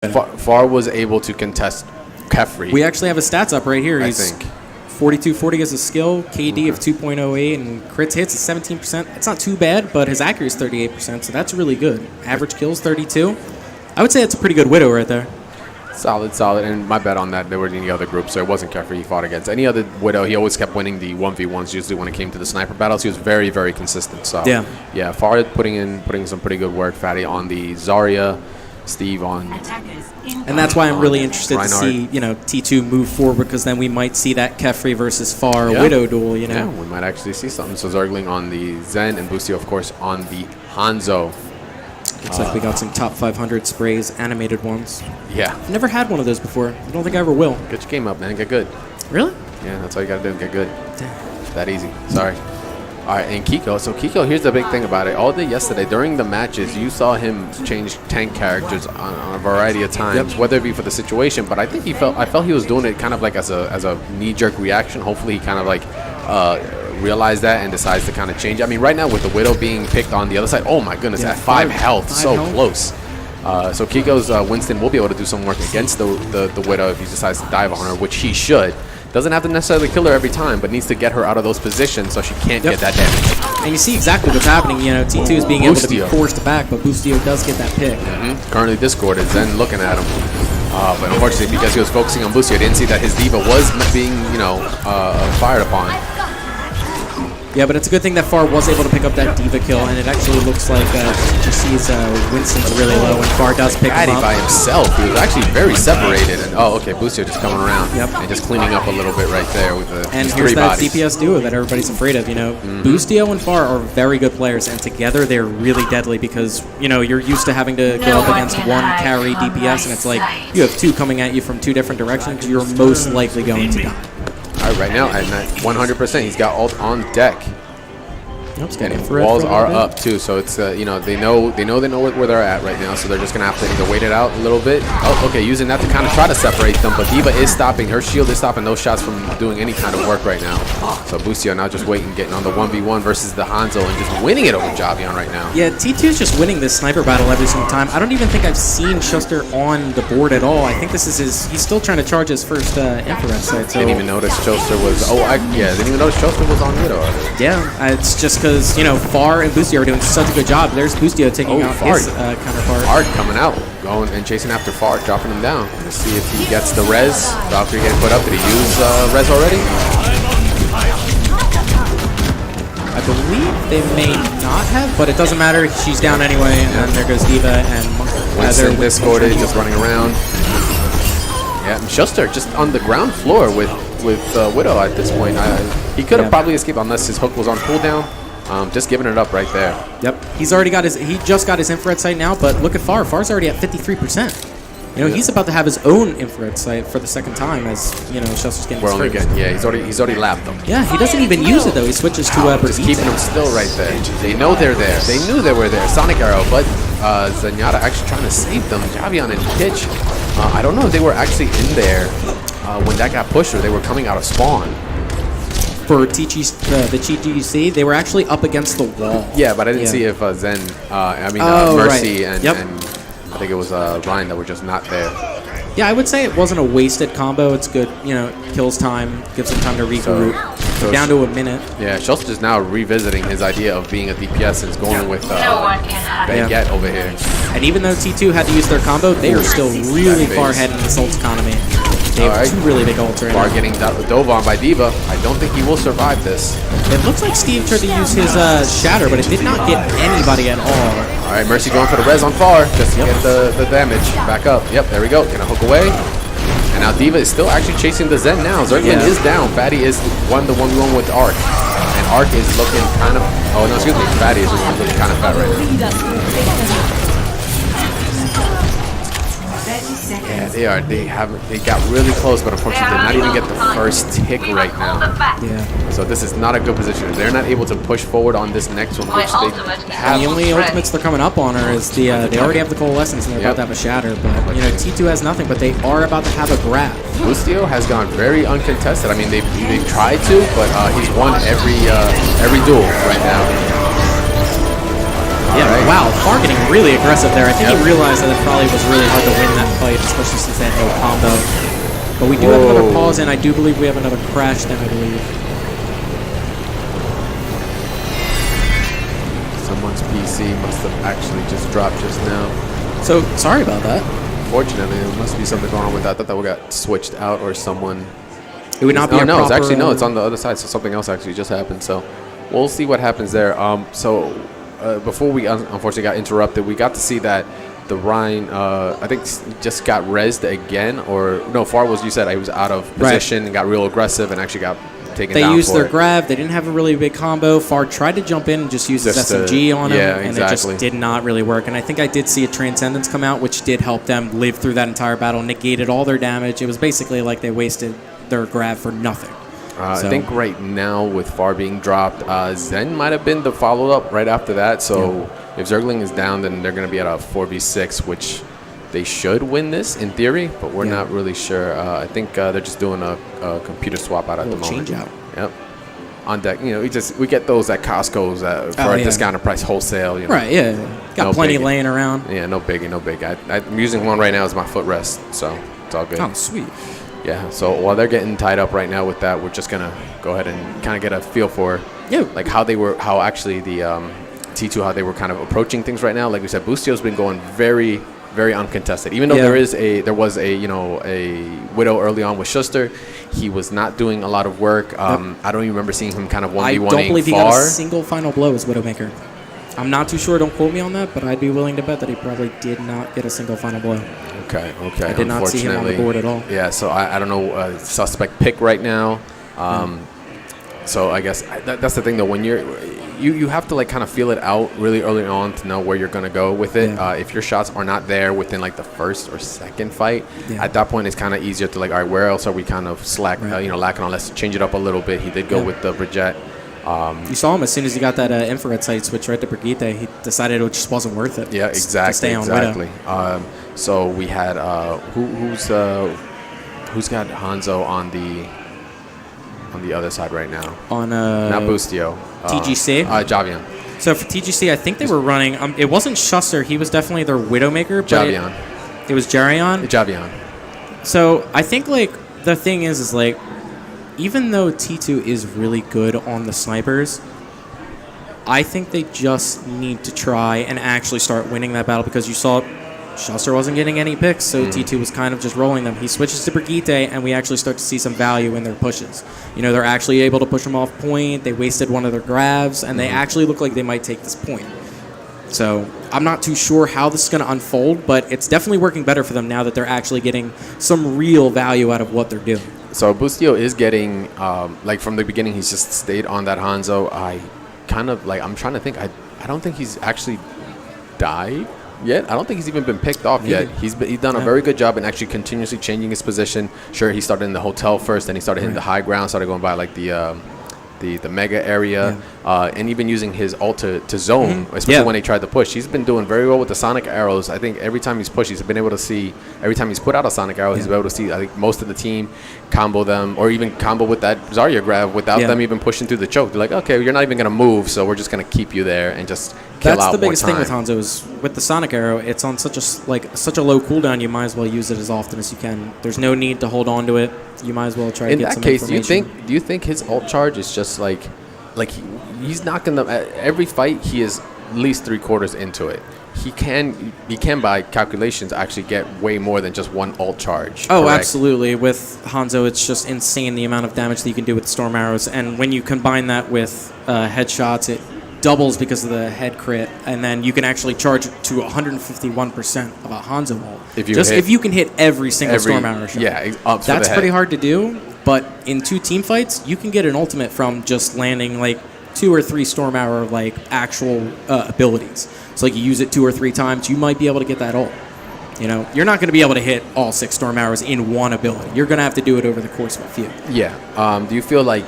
Far was able to contest Kefri. We actually have his stats up right here. I He's think 42-40 as a skill, KD of 2.08, and crits hits is 17%. That's not too bad, but his accuracy is 38%, so that's really good. Average kills 32. I would say it's a pretty good Widow right there. Solid. And my bet on that, there were any other groups, so it wasn't Kefri he fought against. Any other Widow, he always kept winning the 1v1s, usually when it came to the sniper battles. He was very, very consistent. So yeah, Far putting some pretty good work. Fatty on the Zarya, Steve on... And that's why I'm really interested to see, T2 move forward, because then we might see that Kefri versus Far Widow duel, Yeah, we might actually see something. So Zergling on the Zen and Boostio, of course, on the Hanzo. Looks like we got some top 500 sprays, animated ones. Yeah. I've never had one of those before. I don't think I ever will. Get your game up, man. Get good. Really? Yeah, that's all you got to do. Get good. Damn. It's that easy. Sorry. All right, and Kiko. So Kiko, here's the big thing about it. All day yesterday, during the matches, you saw him change tank characters on a variety of times, whether it be for the situation. But I think I felt he was doing it kind of like as a knee-jerk reaction. Hopefully, he kind of like realized that and decides to kind of change. I mean, right now with the Widow being picked on the other side, oh my goodness, at 5 health, so close. So Kiko's Winston will be able to do some work against the Widow if he decides to dive on her, which he should. Doesn't have to necessarily kill her every time, but needs to get her out of those positions so she can't get that damage. And you see exactly what's happening. T2 is being able to be forced back, but Boostio does get that pick. Currently discorded, Zen looking at him. But unfortunately, because he was focusing on Boostio, didn't see that his diva was being, fired upon. Yeah, but it's a good thing that Far was able to pick up that diva kill, and it actually looks like TGC's Winston's really low, and Far does pick him up. by himself. He was actually very separated. And okay, Boostio just coming around and just cleaning up a little bit right there with the And here's that DPS duo that everybody's afraid of. Boostio and Far are very good players, and together they're really deadly because you're used to having to go up against one carry DPS, and it's like you have two coming at you from two different directions. You're most likely going to die. All right, right now at 100%, he's got ult on deck. And walls are up too, so it's they know where they're at right now, so they're just gonna have to either wait it out a little bit. Oh, okay, using that to kind of try to separate them, but Diva is stopping. Her shield is stopping those shots from doing any kind of work right now. So Boostio now just waiting, getting on the 1v1 versus the Hanzo and just winning it over Javion right now. Yeah, T2's just winning this sniper battle every single time. I don't even think I've seen Schuster on the board at all. I think this is he's still trying to charge his first infrared sight. So. Didn't even notice Schuster was. Didn't even notice Schuster was on Widow. Yeah, it's just because Far and Boostio are doing such a good job. There's Boostio taking out his counterpart. Far coming out, going and chasing after Far, dropping him down. Let's see if he gets the res. Valkyrie getting put up. Did he use res already? I believe they may not have, but it doesn't matter. She's down anyway, and then there goes Diva and Winston discorded, just running around. Yeah, Schuster just on the ground floor with Widow at this point. He could have probably escaped unless his hook was on cooldown. Just giving it up right there. Yep, he's already got he just got his infrared sight now, but look at Far. Far's already at 53%. He's about to have his own infrared sight for the second time as Schuster's getting his first. He's already lapped them. Yeah, he doesn't even use it though. He switches to just keeping them still right there. They know they're there. They knew they were there. Sonic Arrow, but Zenyatta actually trying to save them. Javion and Pitch. I don't know if they were actually in there when that got pushed, or they were coming out of spawn. For the TGC, they were actually up against the wall. Yeah, but I didn't see if Zen, Mercy and I think it was Ryan that were just not there. Yeah, I would say it wasn't a wasted combo. It's good, kills time, gives them time to regroup. So down to a minute. Yeah, Schuster is now revisiting his idea of being a DPS and is going with Baguette over here. And even though T2 had to use their combo, they are still really far ahead in this ult economy. They have two really big ults right now. Far getting dove on by Diva. I don't think he will survive this. It looks like Steve tried to use his Shatter, but it did not get anybody at all. All right, Mercy going for the res on Far just to get the damage back up. Yep, there we go. Gonna hook away. And now Diva is still actually chasing the Zen now. Zerglin is down. Fatty is the 1v1 with Arc. And Arc is looking kind of... Oh, no, excuse me. Fatty is looking kind of fat right now. Yeah, they got really close, but unfortunately did not even get the first tick right now. Yeah. So this is not a good position. If they're not able to push forward on this next one, which they have. The only ultimates they're coming up on her is they already have the Coalescence and they're about to have a Shatter, but T2 has nothing, but they are about to have a grab. Boostio has gone very uncontested. I mean, they've tried to, but he's won every duel right now. Yeah, right. wow, Far getting really aggressive there. I think he realized that it probably was really hard to win that fight, especially since they had no combo. But we do have another pause, and I do believe we have another crash then, I believe. Someone's PC must have actually just dropped just now. So, sorry about that. Fortunately, there must be something going on with that. I thought that we got switched out or someone... It would not be a no, proper... it's actually, no, it's on the other side, so something else actually just happened. So we'll see what happens there. Before we unfortunately got interrupted, we got to see that the Rhine, I think, just got rezzed again. Or, no, Far was, you said, he was out of position and got real aggressive and actually got taken down. They used their grab. They didn't have a really big combo. Far tried to jump in and just use his SMG on him, and it just did not really work. And I think I did see a Transcendence come out, which did help them live through that entire battle, negated all their damage. It was basically like they wasted their grab for nothing. I think right now with Far being dropped, Zen might have been the follow-up right after that. So if Zergling is down, then they're going to be at a 4v6, which they should win this in theory, but we're not really sure. I think they're just doing a computer swap out at the moment. Change out. Yep. On deck, we get those at Costco's for a discounted price wholesale. Right, yeah. Got plenty laying around. Yeah, no biggie, no big. I'm using one right now as my footrest, so it's all good. Oh, sweet. Yeah, so while they're getting tied up right now with that, we're just gonna go ahead and kind of get a feel for like how actually the T2, how they were kind of approaching things right now. Like we said, Boostio's been going very, very uncontested. Even though there was a Widow early on with Schuster, he was not doing a lot of work. I don't even remember seeing him kind of 1v1ing I don't believe he got a single final blow as Widowmaker. I'm not too sure. Don't quote me on that, but I'd be willing to bet that he probably did not get a single final blow. Okay. I did not see him on the board at all. Yeah, so I don't know. Suspect pick right now. So I guess that's the thing, though. When you have to like kind of feel it out really early on to know where you're going to go with it. If your shots are not there within like the first or second fight, at that point it's kind of easier to like, all right, where else are we kind of lacking on? Let's change it up a little bit. He did go with the Brigitte. You saw him as soon as he got that infrared sight switch right to Brigitte. He decided it just wasn't worth it. Yeah, exactly. To stay on Widow. So we had who's got Hanzo on the other side right now? On not Boostio. TGC. Javian. So for TGC, I think they were running. It wasn't Schuster. He was definitely their Widowmaker. Javian. It was Jarion. Javian. So I think like the thing is like, even though T2 is really good on the snipers, I think they just need to try and actually start winning that battle, because you saw Schuster wasn't getting any picks, so T2 was kind of just rolling them. He switches to Brigitte, and we actually start to see some value in their pushes. They're actually able to push them off point. They wasted one of their grabs, and they actually look like they might take this point. So I'm not too sure how this is going to unfold, but it's definitely working better for them now that they're actually getting some real value out of what they're doing. So Boostio is getting, like from the beginning, he's just stayed on that Hanzo. I'm trying to think. I don't think he's actually died yet. I don't think he's even been picked off yet. He's done a very good job in actually continuously changing his position. Sure, he started in the hotel first, then he started hitting the high ground, started going by like the mega area, and even using his ult to zone, especially when he tried to push. He's been doing very well with the sonic arrows. I think every time he's pushed, he's been able to see, every time he's put out a sonic arrow, he's been able to see, I think, most of the team combo them, or even combo with that Zarya grab without them even pushing through the choke. They're like, okay, you're not even going to move, so we're just going to keep you there and just kill out more time. That's the biggest thing with Hanzo is with the sonic arrow, it's on such a low cooldown, you might as well use it as often as you can. There's no need to hold on to it. You might as well try to get some information. In that case, do you think his ult charge is just like he's knocking them at every fight? He is at least 3/4 into it. He can by calculations actually get way more than just one ult charge. Oh, correct? Absolutely. With Hanzo, it's just insane the amount of damage that you can do with storm arrows, and when you combine that with headshots, it doubles because of the head crit, and then you can actually charge it to 151% of a Hanzo ult. If you can hit every single storm arrow shot. Yeah, that's pretty hard to do, but in 2 team fights, you can get an ultimate from just landing like 2 or 3 storm arrow like actual abilities. So like you use it 2 or 3 times, you might be able to get that ult. You're not going to be able to hit all 6 storm arrows in one ability. You're going to have to do it over the course of a few. Yeah. Do you feel like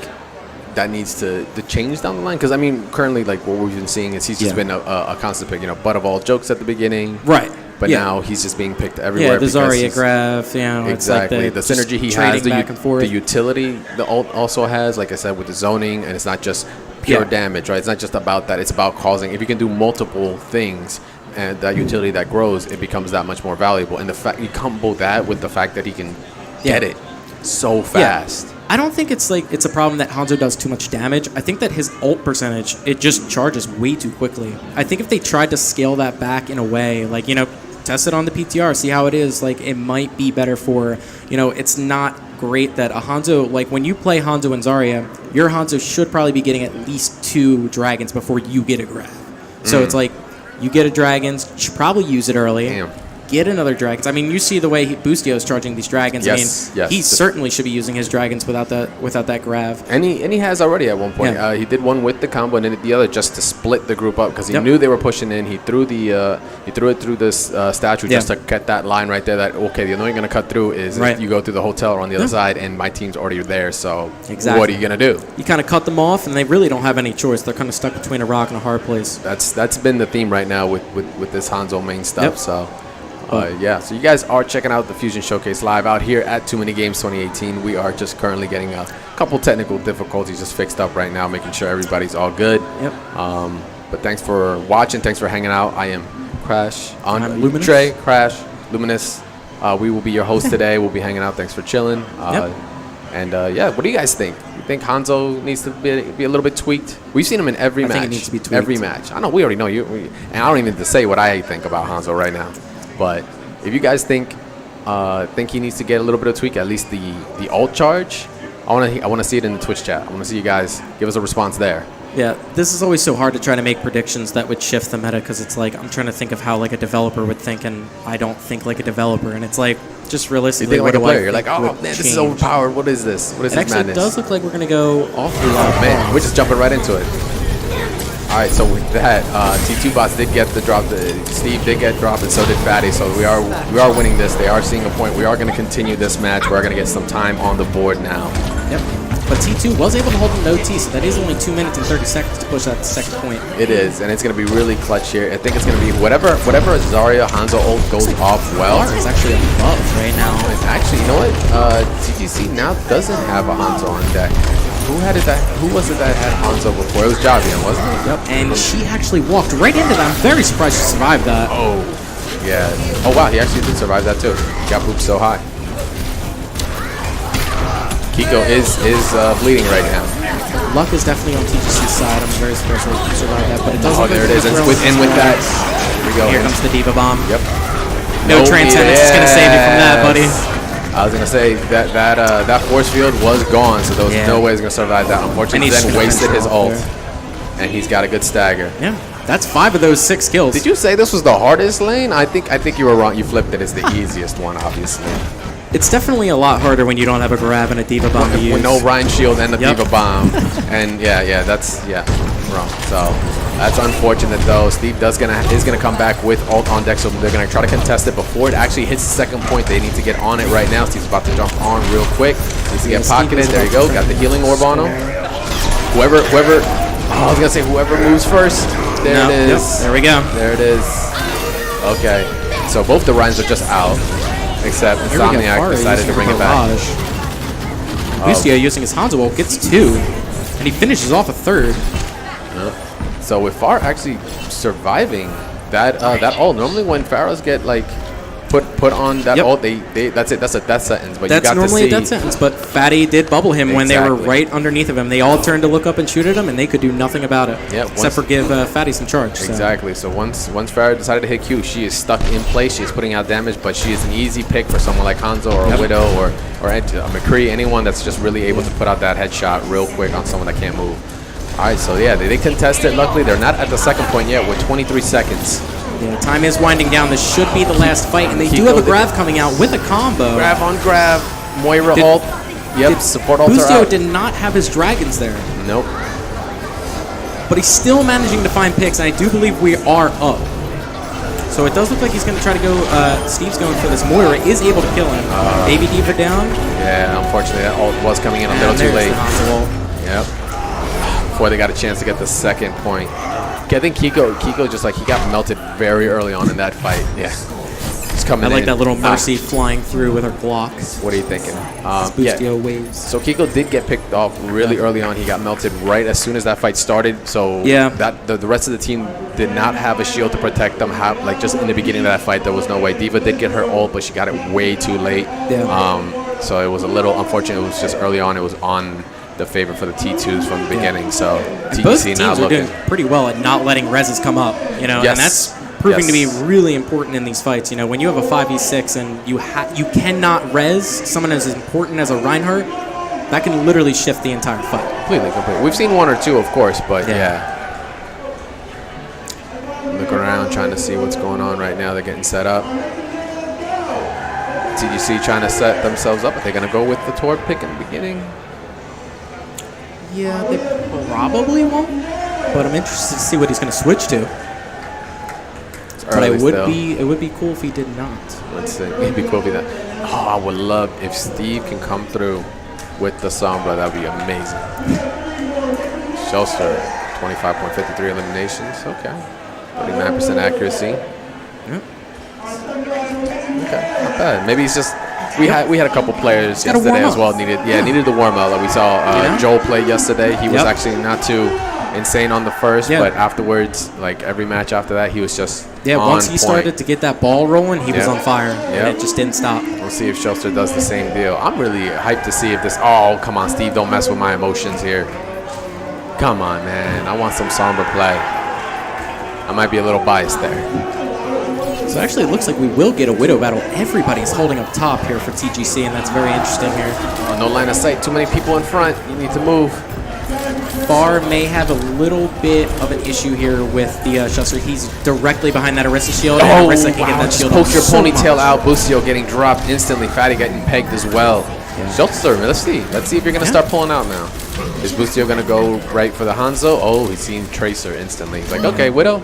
that needs to change down the line? Because, I mean, currently, like, what we've been seeing is he's just been a constant pick, butt of all jokes at the beginning. Right. But now he's just being picked everywhere. Yeah, the Zarya graph, exactly. It's like the synergy he has, the utility the ult also has, like I said, with the zoning, and it's not just pure damage, right? It's not just about that. It's about causing. If you can do multiple things and that utility that grows, it becomes that much more valuable. And the fact you combo that with the fact that he can get it so fast. Yeah. I don't think it's a problem that Hanzo does too much damage. I think that his ult percentage, it just charges way too quickly. I think if they tried to scale that back in a way, like, you know, test it on the PTR, see how it is, like, it might be better for, you know, it's not great that a Hanzo, like, when you play Hanzo and Zarya, your Hanzo should probably be getting at least 2 dragons before you get a grab. So it's like, you get a dragons, should probably use it early. Damn. Get another dragons. I mean, you see the way Boostio is charging these dragons. Yes, I mean, he certainly should be using his dragons without that grab. And he has already at one point. He did one with the combo and then the other just to split the group up because he knew they were pushing in. He threw it through this statue just to cut that line right there. That okay, the only way you're gonna cut through is if you go through the hotel or on the other side, and my team's already there. So what are you gonna do? You kind of cut them off, and they really don't have any choice. They're kind of stuck between a rock and a hard place. That's been the theme right now with this Hanzo main stuff. So. So you guys are checking out the Fusion Showcase live out here at TooManyGames 2018. We are just currently getting a couple technical difficulties just fixed up right now, making sure everybody's all good. But thanks for watching. Thanks for hanging out. I am Crash. I'm Luminous. Trey, Crash, Luminous. We will be your host today. We'll be hanging out. Thanks for chilling. What do you guys think? You think Hanzo needs to be a little bit tweaked? We've seen him in every match. I think it needs to be tweaked. Every match. I know we already know you. And I don't even need to say what I think about Hanzo right now. But if you guys think he needs to get a little bit of tweak, at least the ult charge, I want to see it in the Twitch chat. I want to see you guys give us a response there. Yeah, this is always so hard to try to make predictions that would shift the meta because it's like I'm trying to think of how like a developer would think, and I don't think like a developer, and it's like just realistically. You think like a player, you're like, oh man, this is overpowered. What is this? What is this madness? It does look like we're gonna go off the man, we're just jumping right into it. All right, so with that, T2 bots did get the drop. Steve did get dropped, and so did Fatty. So we are winning this. They are seeing a point. We are going to continue this match. We're going to get some time on the board now. Yep. But T2 was able to hold an OT, so that is only 2 minutes and 30 seconds to push that second point. It is, and it's going to be really clutch here. I think it's going to be whatever Zarya Hanzo ult goes off well. It's actually above right now. Actually, you know what? TGC now doesn't have a Hanzo on deck. Who was it that had Hanzo before? It was Javian, wasn't it? Yep. And she actually walked right into that. I'm very surprised she survived that. Oh, yeah. Oh, wow. He actually did survive that, too. Got booped so high. Kiko is bleeding right now. Luck is definitely on TGC's side. I'm very surprised he survived that. But it doesn't. Oh, there it is. And with that, here we go. Here comes the Diva Bomb. Yep. No Transcendence is going to save you from that, buddy. I was gonna say that force field was gone, so there was no way he's gonna survive that. Unfortunately, he then wasted his ult, and he's got a good stagger. Yeah, that's 5 of those 6 kills. Did you say this was the hardest lane? I think you were wrong. You flipped it. It's the easiest one, obviously. It's definitely a lot harder when you don't have a grab and a Diva Bomb to use. With no Rhine Shield and a Diva Bomb, and that's wrong. So that's unfortunate though. Steve is gonna come back with ult on deck, so they're gonna try to contest it before it actually hits the second point. They need to get on it right now. Steve's about to jump on real quick. Needs to get pocketed. There you go. Got the healing orb on him. Whoever. I was gonna say whoever moves first. There it is. There we go. There it is. Okay. So both the Rhines are just out, except Insomniac decided to bring it back. Boostio using his Hanzo ult gets 2, and he finishes off a 3rd. So with Far actually surviving that ult, normally when Pharaohs get like put on that ult, that's it. That's a death sentence. But that's you got normally to see a death sentence. But Fatty did bubble him when they were right underneath of him. They all turned to look up and shoot at him, and they could do nothing about it. Except for give Fatty some charge. Exactly. So once Farah decided to hit Q, she is stuck in place. She is putting out damage, but she is an easy pick for someone like Hanzo or a Widow or McCree, anyone that's just really able to put out that headshot real quick on someone that can't move. All right, so yeah, they contest it. Luckily, they're not at the second point yet with 23 seconds. Yeah, time is winding down. This should be the last fight, and they do have a grab coming out with a combo. Grab on grab. Moira ult. Yep, support ults are out. Boostio did not have his dragons there. Nope. But he's still managing to find picks, and I do believe we are up. So it does look like he's going to try to go. Steve's going for this. Moira is able to kill him. Baby Diva down. Yeah, unfortunately, that ult was coming in a little too late. Yep. Before they got a chance to get the second point. I think Kiko just like he got melted very early on in that fight. Yeah. Just coming in. I like that little Mercy flying through with her block. What are you thinking? Boostio waves. So Kiko did get picked off really early on. He got melted right as soon as that fight started. So that the rest of the team did not have a shield to protect them. Like just in the beginning of that fight, there was no way. D.Va did get her ult, but she got it way too late. So it was a little unfortunate. It was just early on. It was on the favor for the T2s from the beginning. So TGC now looking doing pretty well at not letting reses come up. You know, and that's proving to be really important in these fights. You know, when you have a 5v6 and you cannot res someone as important as a Reinhardt, that can literally shift the entire fight. Completely. We've seen one or two, of course, but looking around, trying to see what's going on right now. They're getting set up. TGC trying to set themselves up. Are they going to go with the Tor pick in the beginning? Yeah, they probably won't. But I'm interested to see what he's going to switch to. But it would be cool if he did not. Let's see. It'd be cool if he did. Oh, I would love if Steve can come through with the Sombra. That would be amazing. Shelster, 25.53 eliminations. Okay. 39% accuracy. Yep. Okay, not bad. Maybe it's just we had a couple players yesterday as well needed the warm up. Like we saw Joel play yesterday. He was actually not too insane on the first, but afterwards, like every match after that, he was just once he started to get that ball rolling, he was on fire, and it just didn't stop. We'll see if Shelster does the same deal. I'm really hyped to see if this. Oh, come on, Steve, don't mess with my emotions here. Come on, man. I want some Sombra play. I might be a little biased there. So actually, it looks like we will get a Widow battle. Everybody's holding up top here for TGC, and that's very interesting here. Oh, no line of sight. Too many people in front. You need to move. Far may have a little bit of an issue here with the Shelster. He's directly behind that Orisa shield, and Orisa can get that shield. Poke your ponytail out. Boostio getting dropped instantly. Fatty getting pegged as well. Shelster, let's see. Let's see if you're going to start pulling out now. Is Boostio going to go right for the Hanzo? Oh, he's seen Tracer instantly. He's like, okay, Widow.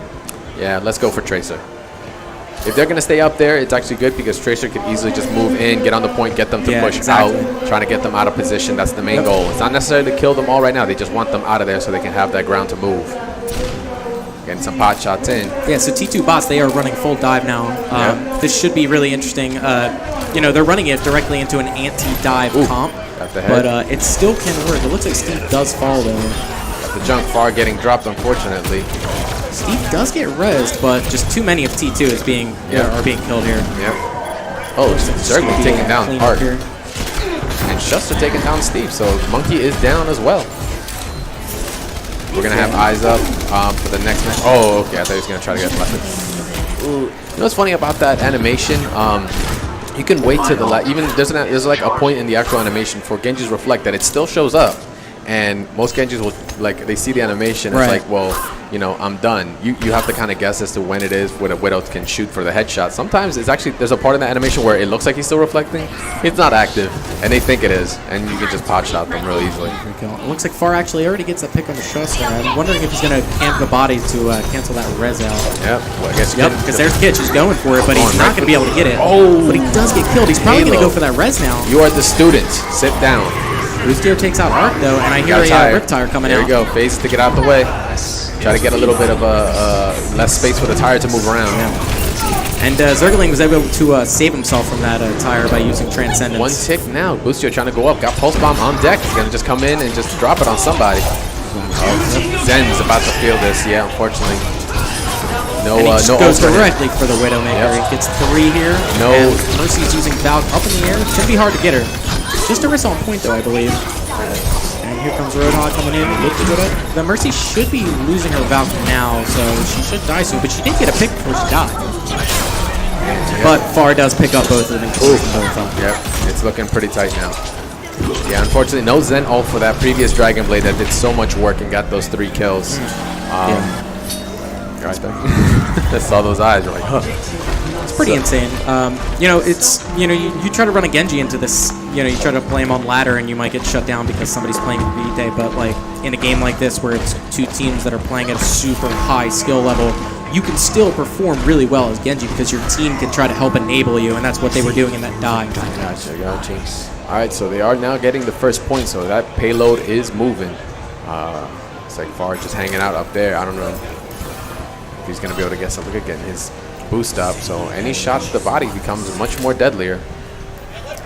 Yeah, let's go for Tracer. If they're going to stay up there, it's actually good because Tracer can easily just move in, get on the point, get them to push out, trying to get them out of position. That's the main goal. It's not necessarily to kill them all right now. They just want them out of there so they can have that ground to move. Getting some pot shots in. Yeah, so T2 bots, they are running full dive now. This should be really interesting. You know, they're running it directly into an anti-dive comp, but it still can work. It looks like Steve does fall, though. Got the junk Far getting dropped, unfortunately. Steve does get rezzed, but just too many of T2 is being are being killed here. Oh, Zergling taking down hard. And Shuster taking down Steve, so Monkey is down as well. We're going to have eyes up for the next match. Oh, okay, I thought he was going to try to get left. You know what's funny about that animation? You can wait to the last. Even there's like a point in the actual animation for Genji's Reflect that it still shows up. And most Genjis will, like, they see the animation, it's like, well, you know, I'm done. You have to kind of guess as to when it is when a Widow can shoot for the headshot. Sometimes it's actually, there's a part in the animation where it looks like he's still reflecting. It's not active, and they think it is, and you can just pot shot them really easily. It looks like Far actually already gets a pick on the Shuster. I'm wondering if he's going to camp the body to cancel that res out. Well, I guess because there's Kitch, he's going for it, but he's not going to be able to get it. Oh, but he does get killed. He's probably going to go for that res now. You are the student. Sit down. Boostio takes out Arc, though, and I hear a Rip Tire coming out. There you go. Phase to get out the way. Try to get a little bit of less space for the tire to move around. And Zergling was able to save himself from that tire by using Transcendence. One tick now. Boostio trying to go up. Got Pulse Bomb on deck. He's going to just come in and just drop it on somebody. Zen's about to feel this. Yeah, unfortunately. No, and he goes directly for the Widowmaker. He gets 3 here. And Mercy's using Valk up in the air. It's going to be hard to get her. Just a risk on point, though, I believe. And here comes Roadhog coming in. The Mercy should be losing her Valk now, so she should die soon. But she did get a pick before she died. But Far does pick up both of them. It's looking pretty tight now. Yeah, unfortunately, no Zen ult for that previous Dragon Blade that did so much work and got those 3 kills. I saw those eyes. You're like, huh. It's pretty insane. You know, it's you try to run a Genji into this. You know, you try to play him on ladder, and you might get shut down because somebody's playing Vite. But like in a game like this, where it's 2 teams that are playing at a super high skill level, you can still perform really well as Genji because your team can try to help enable you, and that's what they were doing in that dive. Gotcha. All right, so they are now getting the first point, so that payload is moving. It's like Far just hanging out up there. I don't know if he's going to be able to get something good, getting his boost up, so any shot to the body becomes much more deadlier.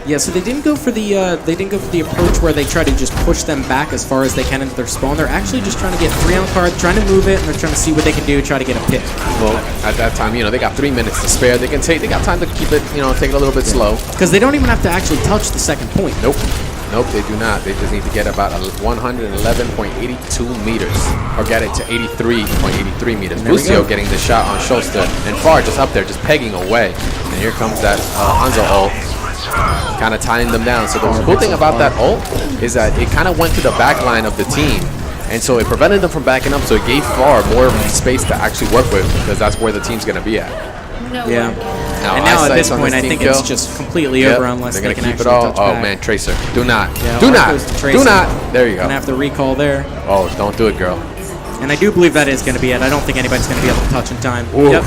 Yeah, so they didn't go for the approach where they try to just push them back as far as they can into their spawn. They're actually just trying to get 3 on card, trying to move it, and they're trying to see what they can do, try to get a pick. Well, at that time, they got 3 minutes to spare. They got time to keep it, take it a little bit slow. Because they don't even have to actually touch the second point. Nope, they do not. They just need to get about 111.82 meters, or get it to 83.83 meters. Bustio getting the shot on Schuster, and Far just up there, just pegging away. And here comes that Hanzo ult, kind of tying them down. So the cool thing about that ult is that it kind of went to the back line of the team, and so it prevented them from backing up, so it gave Far more space to actually work with, because that's where the team's going to be at. Yeah. And now at this point, I think it's just completely over unless they can actually touch back. Oh man, Tracer, do not. Yeah, do not. There you go. Gonna have to recall there. Oh, don't do it, girl. And I do believe that is going to be it. I don't think anybody's going to be able to touch in time. Ooh,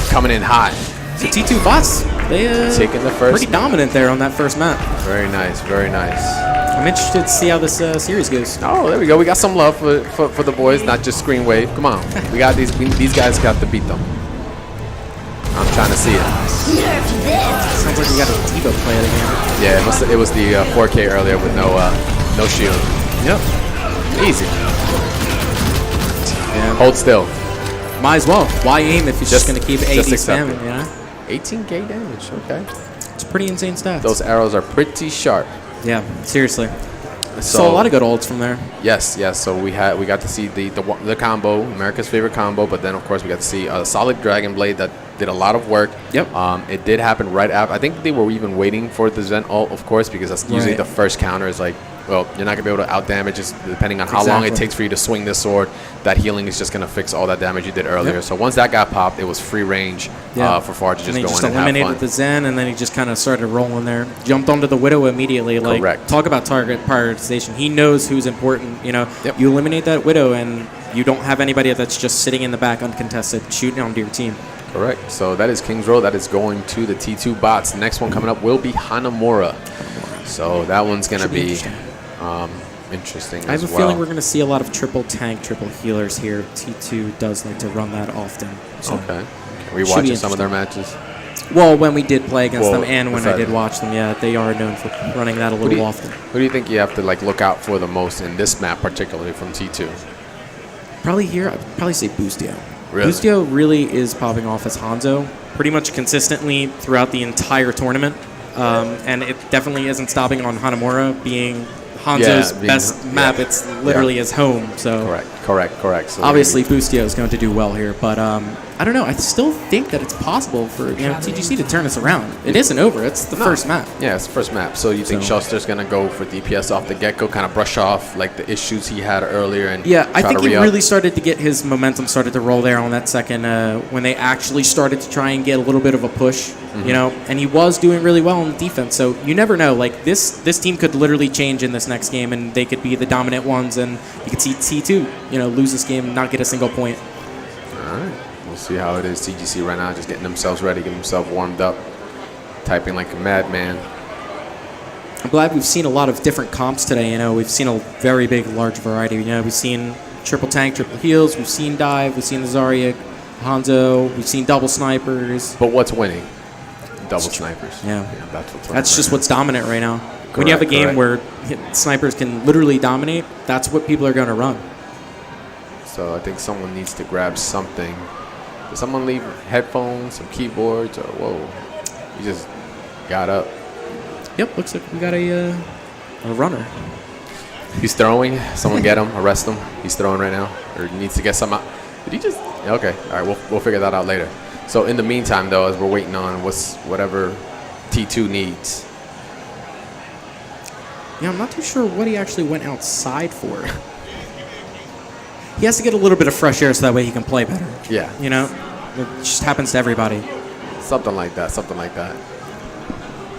coming in hot. So T2 bots, they taking the first. Pretty dominant there on that first map. Very nice, very nice. I'm interested to see how this series goes. Oh, there we go. We got some love for the boys, not just Screen Wave. Come on, we got these guys got to beat them. I'm trying to see it. Sounds like we got a Devo play of the game. Yeah, it was the 4K earlier with no shield. Yep. Easy. Yeah. Hold still. Might as well. Why aim if you're just going to keep AD spamming, 18k damage, okay. It's pretty insane stats. Those arrows are pretty sharp. Yeah, seriously. So a lot of good ults from there. Yes. So we got to see the combo, America's favorite combo, but then of course we got to see a solid Dragon Blade that did a lot of work. Yep. It did happen right after. I think they were even waiting for the Zen ult, of course, because that's usually the first counter is like, well, you're not going to be able to out-damage just depending on how long it takes for you to swing this sword. That healing is just going to fix all that damage you did earlier. Yep. So once that got popped, it was free range for Far to just go in and have fun. He eliminated the Zen, and then he just kind of started rolling there. Jumped onto the Widow immediately. Correct. Like, talk about target prioritization. He knows who's important. You Yep. You eliminate that Widow, and you don't have anybody that's just sitting in the back uncontested, shooting onto your team. Correct. So that is King's Row. That is going to the T2 bots. The next one coming up will be Hanamura. So that one's going to be interesting I have a feeling we're going to see a lot of triple tank, triple healers here. T2 does like to run that often. So okay. Are we watching some of their matches? Well, when we did play against them and when I did watch them, yeah, they are known for running that a little often. Who do you think you have to look out for the most in this map, particularly from T2? Probably here, I'd probably say Bustio. Really? Bustio really is popping off as Hanzo pretty much consistently throughout the entire tournament. And it definitely isn't stopping on Hanamura being Hanzo's best map. It's literally his home. So correct. So obviously, Bustio is going to do well here, but I don't know. I still think that it's possible for TGC to turn this around. It isn't over. It's the first map. Yeah, it's the first map. So you think Schuster's going to go for DPS off the get-go, kind of brush off the issues he had earlier, and I think he really started to get his momentum started to roll there on that second when they actually started to try and get a little bit of a push, and he was doing really well on the defense. So you never know. This team could literally change in this next game, and they could be the dominant ones, and you could see T2 lose this game and not get a single point. All right. We'll see how it is. TGC right now just getting themselves ready, getting themselves warmed up, typing like a madman. I'm glad we've seen a lot of different comps today. We've seen a very big, large variety. We've seen triple tank, triple heals. We've seen dive. We've seen the Zarya, Hanzo. We've seen double snipers. But what's winning? Double snipers. Yeah that's what's That's just what's dominant right now. When you have a game where snipers can literally dominate, that's what people are going to run. So I think someone needs to grab something. Did someone leave headphones, some keyboards, or whoa? You just got up. Yep, looks like we got a runner. He's throwing. Someone get him, arrest him. He's throwing right now, or needs to get some out. Did he just? Okay, all right. We'll figure that out later. So in the meantime, though, as we're waiting on whatever T2 needs. Yeah, I'm not too sure what he actually went outside for. He has to get a little bit of fresh air so that way he can play better. Yeah. It just happens to everybody. Something like that.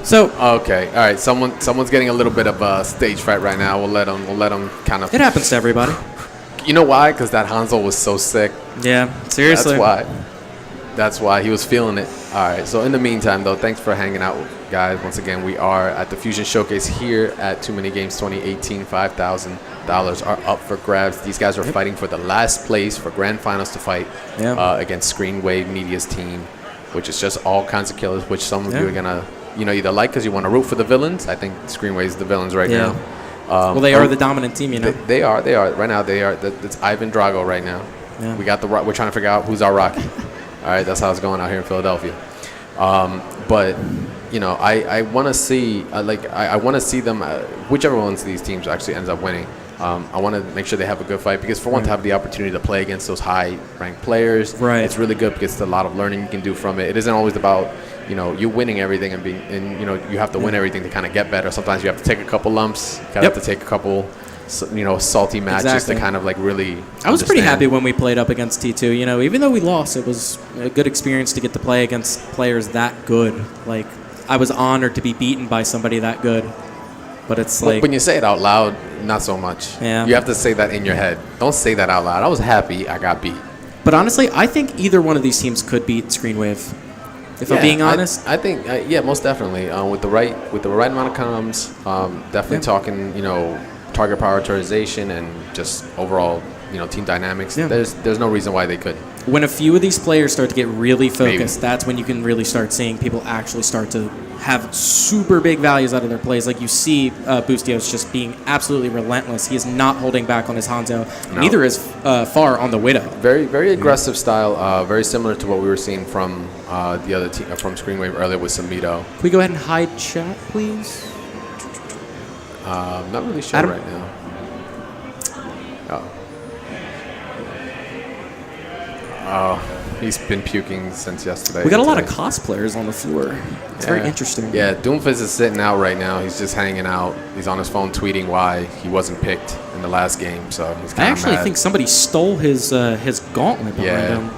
So okay, all right. Someone's getting a little bit of stage fright right now. We'll let him kind of. It happens to everybody. You know why? Because that Hanzo was so sick. Yeah, seriously. That's why he was feeling it. All right. So in the meantime, though, thanks for hanging out, guys. Once again, we are at the Fusion Showcase here at TooManyGames 2018. $5,000 are up for grabs. These guys are fighting for the last place for grand finals to fight against Screen Wave Media's team. which is just all kinds of killers, which some of you are gonna either like because you want to root for the villains. I think Screenwave's the villains right now. Well, they are the dominant team, They are right now. They are. It's Ivan Drago right now. Yeah. We got we're trying to figure out who's our Rocky. All right, that's how it's going out here in Philadelphia. But I want to see I want to see them, whichever ones of these teams actually ends up winning. I want to make sure they have a good fight because for one, to have the opportunity to play against those high-ranked players, it's really good because it's a lot of learning you can do from it. It isn't always about you winning everything and you have to win everything to kind of get better. Sometimes you have to take a couple lumps. You have to take a couple salty matches to kind of really. I was pretty happy when we played up against T2. Even though we lost, it was a good experience to get to play against players that good. Like, I was honored to be beaten by somebody that good. But it's like when you say it out loud, not so much. Yeah. You have to say that in your head. Don't say that out loud. I was happy I got beat. But honestly, I think either one of these teams could beat Screenwave. If I'm being honest, I think most definitely. With the right amount of comms, definitely talking target prioritization and just overall team dynamics. There's no reason why they couldn't. When a few of these players start to get really focused, that's when you can really start seeing people actually start to have super big values out of their plays. Like you see Boostio's just being absolutely relentless. He is not holding back on his Hanzo. No. Neither is Far on the Widow. Very, very aggressive style. Very similar to what we were seeing from the other team, from Screenwave earlier with Samito. Can we go ahead and hide chat, please? Not really sure right now. Oh, he's been puking since yesterday. We got a lot of cosplayers on the floor. It's very interesting. Yeah, Doomfist is sitting out right now. He's just hanging out. He's on his phone tweeting why he wasn't picked in the last game. So he's kind of I actually think somebody stole his gauntlet behind him.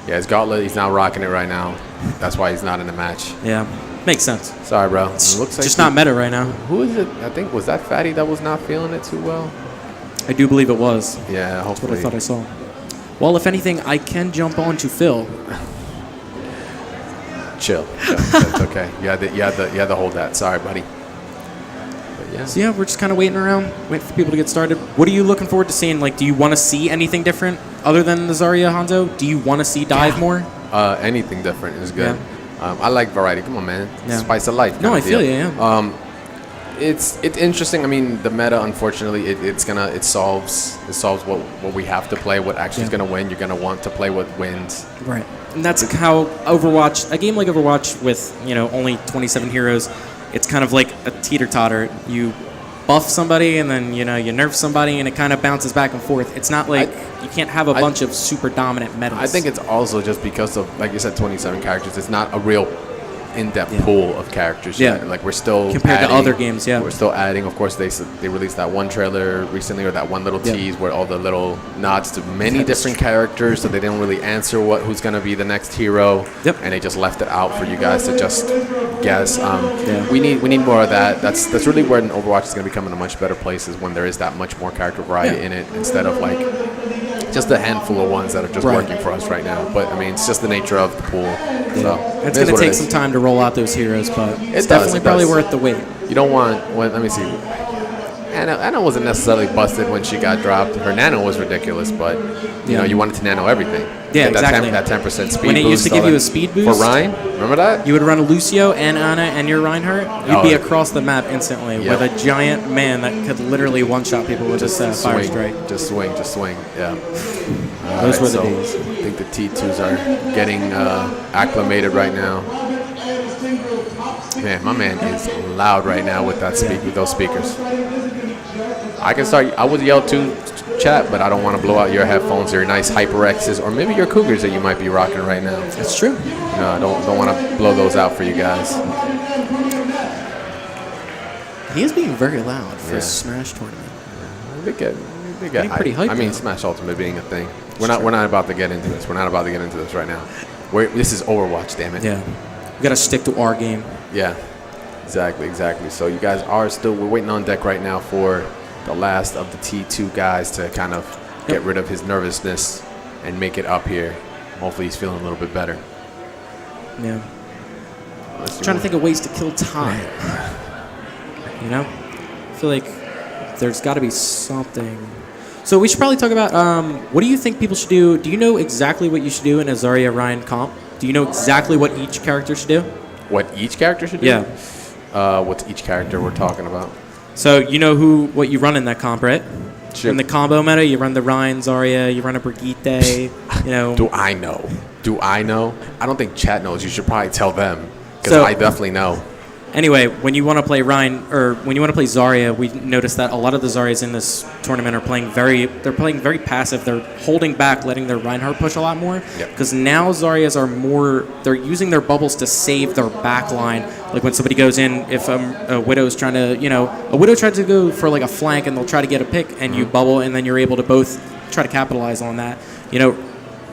Yeah, his gauntlet. He's now rocking it right now. That's why he's not in the match. Yeah, makes sense. Sorry, bro. It looks like just not meta right now. Who is it? I think was that Fatty that was not feeling it too well. I do believe it was. Yeah, hopefully. That's what I thought I saw. Well, if anything, I can jump on to Phil. Chill. That's okay. You had to hold that. Sorry, buddy. But yeah. So yeah, we're just kind of waiting around, waiting for people to get started. What are you looking forward to seeing? Like, do you want to see anything different other than the Zarya Hanzo? Do you want to see Dive more? Anything different is good. I like variety. Come on, man. Spice of life. No, I feel you. Yeah. It's interesting. I mean, the meta, unfortunately, it solves what we have to play. What actually is gonna win. You're gonna want to play what wins. Right, and that's how Overwatch. A game like Overwatch with only 27 heroes, it's kind of like a teeter-totter. You buff somebody and then you nerf somebody and it kind of bounces back and forth. It's not like you can't have a bunch of super dominant metas. I think it's also just because of, like you said, 27 characters. It's not a real in-depth pool of characters yet. Like we're still compared to other games. We're still adding. Of course, they released that one trailer recently, or that one little tease where all the little nods to many different characters, so they didn't really answer who's going to be the next hero, and they just left it out for you guys to just guess. We need more of that. That's really where Overwatch is going to become in a much better place, is when there is that much more character variety in it, instead of like just a handful of ones that are just working for us right now. But I mean, it's just the nature of the pool. So it's going to take some time to roll out those heroes, but it's definitely probably worth the wait. You don't want. Let me see. Anna wasn't necessarily busted when she got dropped. Her nano was ridiculous, but you wanted to nano everything. Yeah, exactly. That 10% speed boost. When it used to give you a speed boost for Ryan, remember that? You would run a Lucio and Anna and your Reinhardt. You'd be across the map instantly with a giant man that could literally one-shot people with just fire strike. Just swing. Yeah. Those were the days. I think the T2s are getting acclimated right now. Man, my man is loud right now with with those speakers. I can start. I would yell too, chat, but I don't want to blow out your headphones or your nice HyperXs, or maybe your Cougars that you might be rocking right now. That's true. No, I don't want to blow those out for you guys. He is being very loud for a Smash tournament. They get pretty hyped. I mean, Smash Ultimate being a thing. We're not about to get into this. We're not about to get into this right now. This is Overwatch, damn it. Yeah. We gotta stick to our game. Yeah. Exactly. So you guys we're waiting on deck right now for the last of the T2 guys to kind of get rid of his nervousness and make it up here. Hopefully he's feeling a little bit better. Yeah. Trying to think of ways to kill time. I feel like there's got to be something. So we should probably talk about what do you think people should do? Do you know exactly what you should do in a Zarya Ryan comp? Do you know exactly what each character should do? What each character should do? Yeah. What's each character we're talking about? So you know what you run in that comp, right? Sure. In the combo meta, you run the Rein, Zarya, you run a Brigitte, you know. Do I know? I don't think chat knows. You should probably tell them, because I definitely know. Anyway, when you want to play Rein, or when you want to play Zarya, we noticed that a lot of the Zaryas in this tournament are playing very passive. They're holding back, letting their Reinhardt push a lot more. Because now Zaryas are they're using their bubbles to save their back line. Like when somebody goes in, if a Widow's trying to, a Widow tries to go for like a flank and they'll try to get a pick and you bubble and then you're able to both try to capitalize on that.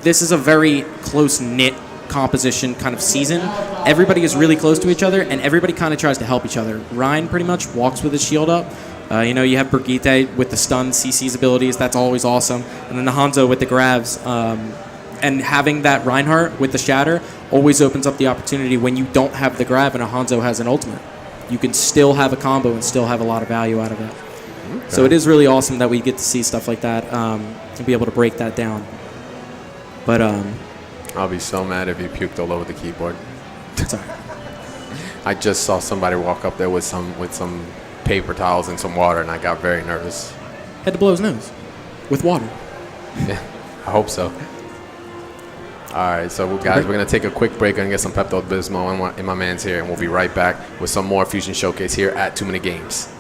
This is a very close-knit composition kind of season. Everybody is really close to each other, and everybody kind of tries to help each other. Rein pretty much walks with his shield up. You have Brigitte with the stun, CC's abilities. That's always awesome. And then the Hanzo with the grabs. And having that Reinhardt with the shatter always opens up the opportunity when you don't have the grab and a Hanzo has an ultimate. You can still have a combo and still have a lot of value out of it. Okay. So it is really awesome that we get to see stuff like that and be able to break that down. But I'll be so mad if you puked all over the keyboard. Sorry. I just saw somebody walk up there with some paper towels and some water, and I got very nervous. Had to blow his nose with water. Yeah, I hope so. All right, so guys, we're going to take a quick break and get some Pepto-Bismol in my man's here, and we'll be right back with some more Fusion Showcase here at TooManyGames.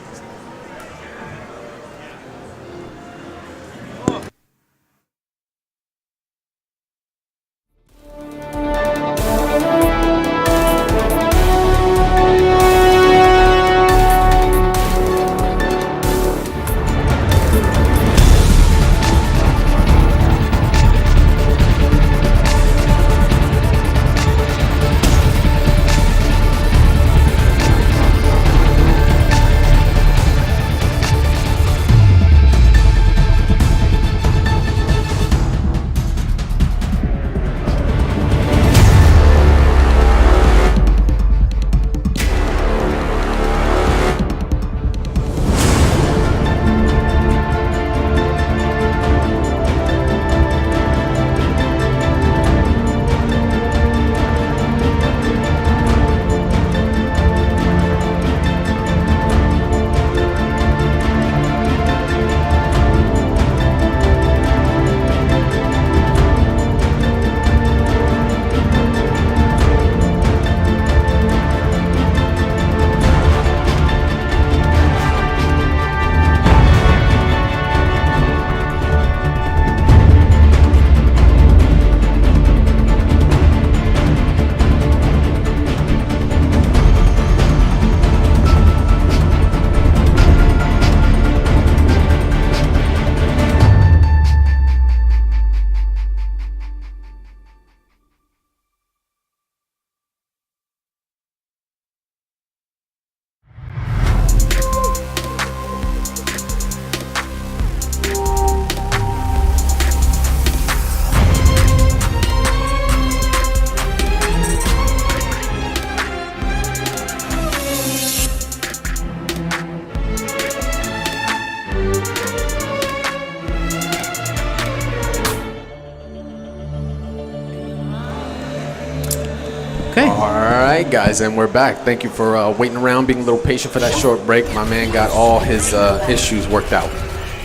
Okay. All right, guys, and we're back. Thank you for waiting around, being a little patient for that short break. My man got all his issues worked out.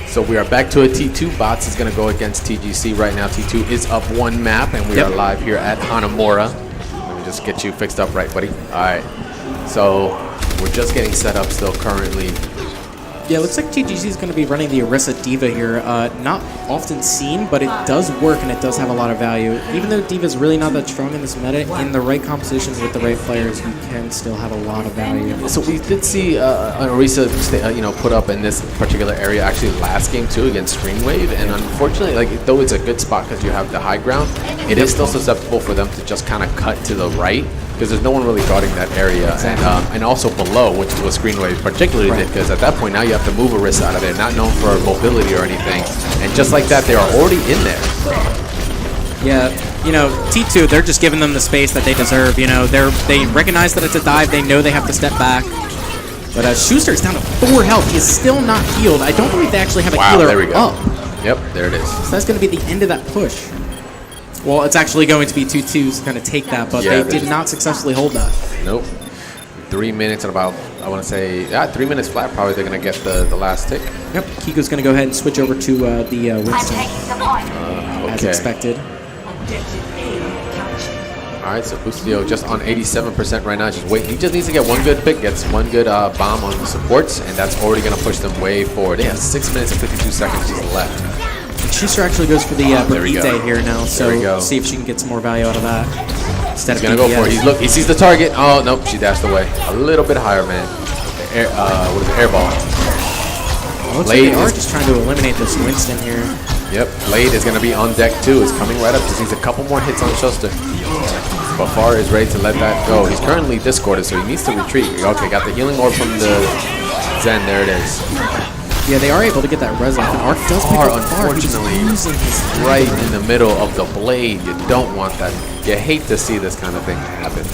So we are back to a T2. Bots is going to go against TGC right now. T2 is up one map, and we are live here at Hanamura. Let me just get you fixed up right, buddy. All right. So we're just getting set up still currently. Yeah, it looks like TGC is going to be running the Orisa D.Va here. Not often seen, but it does work and it does have a lot of value. Even though D.Va is really not that strong in this meta, in the right compositions with the right players, you can still have a lot of value. So we did see an Orisa, put up in this particular area actually last game too against Screenwave, and unfortunately, though it's a good spot because you have the high ground, it is still susceptible for them to just kind of cut to the right, because there's no one really guarding that area, and also below, which was Screenwave particularly did, because at that point now you have to move Orisa out of there, not known for mobility or anything, and just like that, they are already in there. Yeah, T2, they're just giving them the space that they deserve. They recognize that it's a dive, they know they have to step back. But Schuster's down to 4 health. He's still not healed. I don't believe they actually have a healer there we go. up. Yep, there it is. So that's going to be the end of that push. Well, it's actually going to be 2-2's going to take that, but Yeah, they did not successfully hold that. Nope. 3 minutes and about, I want to say, 3 minutes flat. Probably they're going to get the last tick. Yep, Kiko's going to go ahead and switch over to the Winston, as Okay. expected. All right, so Bustio just on 87% right now. Just wait. He just needs to get one good pick, gets one good bomb on the supports, and that's already going to push them way forward. They have 6 minutes and 52 seconds just left. Schuster actually goes for the Brigitte here now, so see if she can get some more value out of that. Instead He's going to go for it. He sees the target. Oh, nope, she dashed away. A little bit higher, man. What is it? Air ball. Looks like they are just trying to eliminate this Winston here. Yep, Blade is going to be on deck too. Is coming right up. Just needs a couple more hits on Schuster. But Far is ready to let that go. He's currently discorded, so he needs to retreat. Okay, got the healing orb from the Zen. There it is. Yeah, they are able to get that res off. And Arc does pick up unfortunately, right in the middle of the blade. You don't want that. You hate to see this kind of thing happen.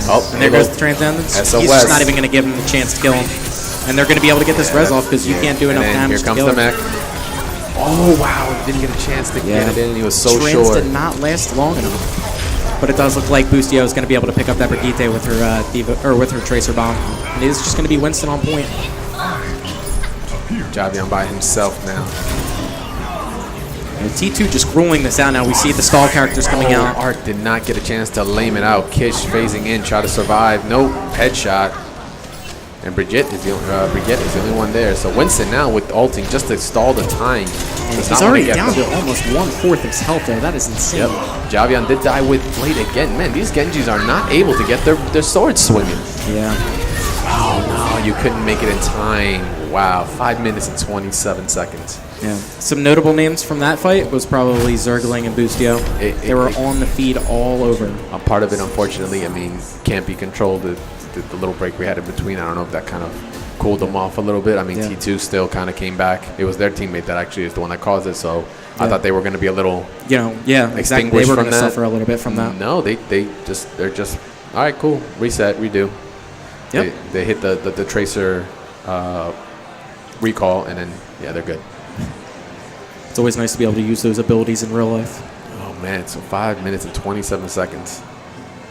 Oh, and there goes the Transcendence. SOS. He's just not even going to give him the chance to kill him. And they're going to be able to get this res off because you can't do enough damage to kill him. Here comes the mech. Oh, wow. He didn't get a chance to get it in. He was so short. Did not last long enough. But it does look like Bustio is going to be able to pick up that Brigitte with her with her Tracer Bomb. And it is just going to be Winston on point. Javion by himself now. And T2 just ruling this out now. We see the stall characters coming out. Art did not get a chance to lame it out. Kish phasing in, try to survive. Nope, headshot. And Brigitte is the only one there. So Winston now with ulting just to stall the time. He's already down to almost 1/4 of his health there. That is insane. Yep. Javion did die with Blade again. Man, these Genjis are not able to get their swords swinging. Yeah. Oh, no, you couldn't make it in time. Wow, 5 minutes and 27 seconds. Yeah. Some notable names from that fight was probably Zergling and Bustio. They were on the feed all over. A part of it, unfortunately, I mean, can't be controlled. The little break we had in between, I don't know if that kind of cooled them off a little bit. I mean, T2 still kind of came back. It was their teammate that actually is the one that caused it, so I thought they were going to be a little, exactly. They were going to suffer a little bit from that. No, they're just, all right, cool, reset, redo. Yep. They hit the Tracer recall, and then, they're good. It's always nice to be able to use those abilities in real life. Oh, man, so 5 minutes and 27 seconds.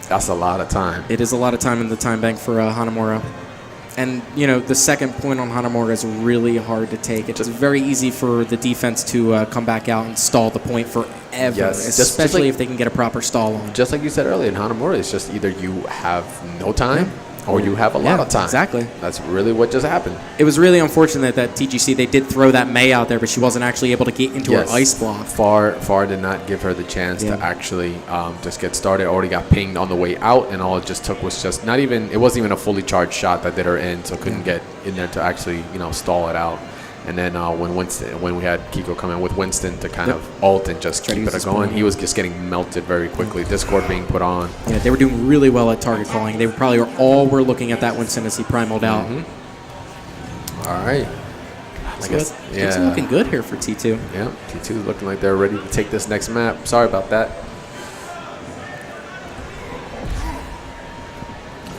That's a lot of time. It is a lot of time in the time bank for Hanamura. And, the second point on Hanamura is really hard to take. It's very easy for the defense to come back out and stall the point forever, especially if they can get a proper stall on. Just like you said earlier, in Hanamura, it's just either you have no time or you have a lot of time. Exactly. That's really what just happened. It was really unfortunate that TGC, they did throw that Mei out there, but she wasn't actually able to get into her ice block. Far did not give her the chance to actually just get started. Already got pinged on the way out, and all it just took was just not even, it wasn't even a fully charged shot that did her in, so couldn't get in there to actually, stall it out. And then when we had Kiko come in with Winston to kind of ult and just keep it going, he was just getting melted very quickly. Discord being put on. Yeah, they were doing really well at target calling. They probably were looking at that Winston as he primaled out. All right. Things are looking good here for T2. Yeah, T2 is looking like they're ready to take this next map. Sorry about that.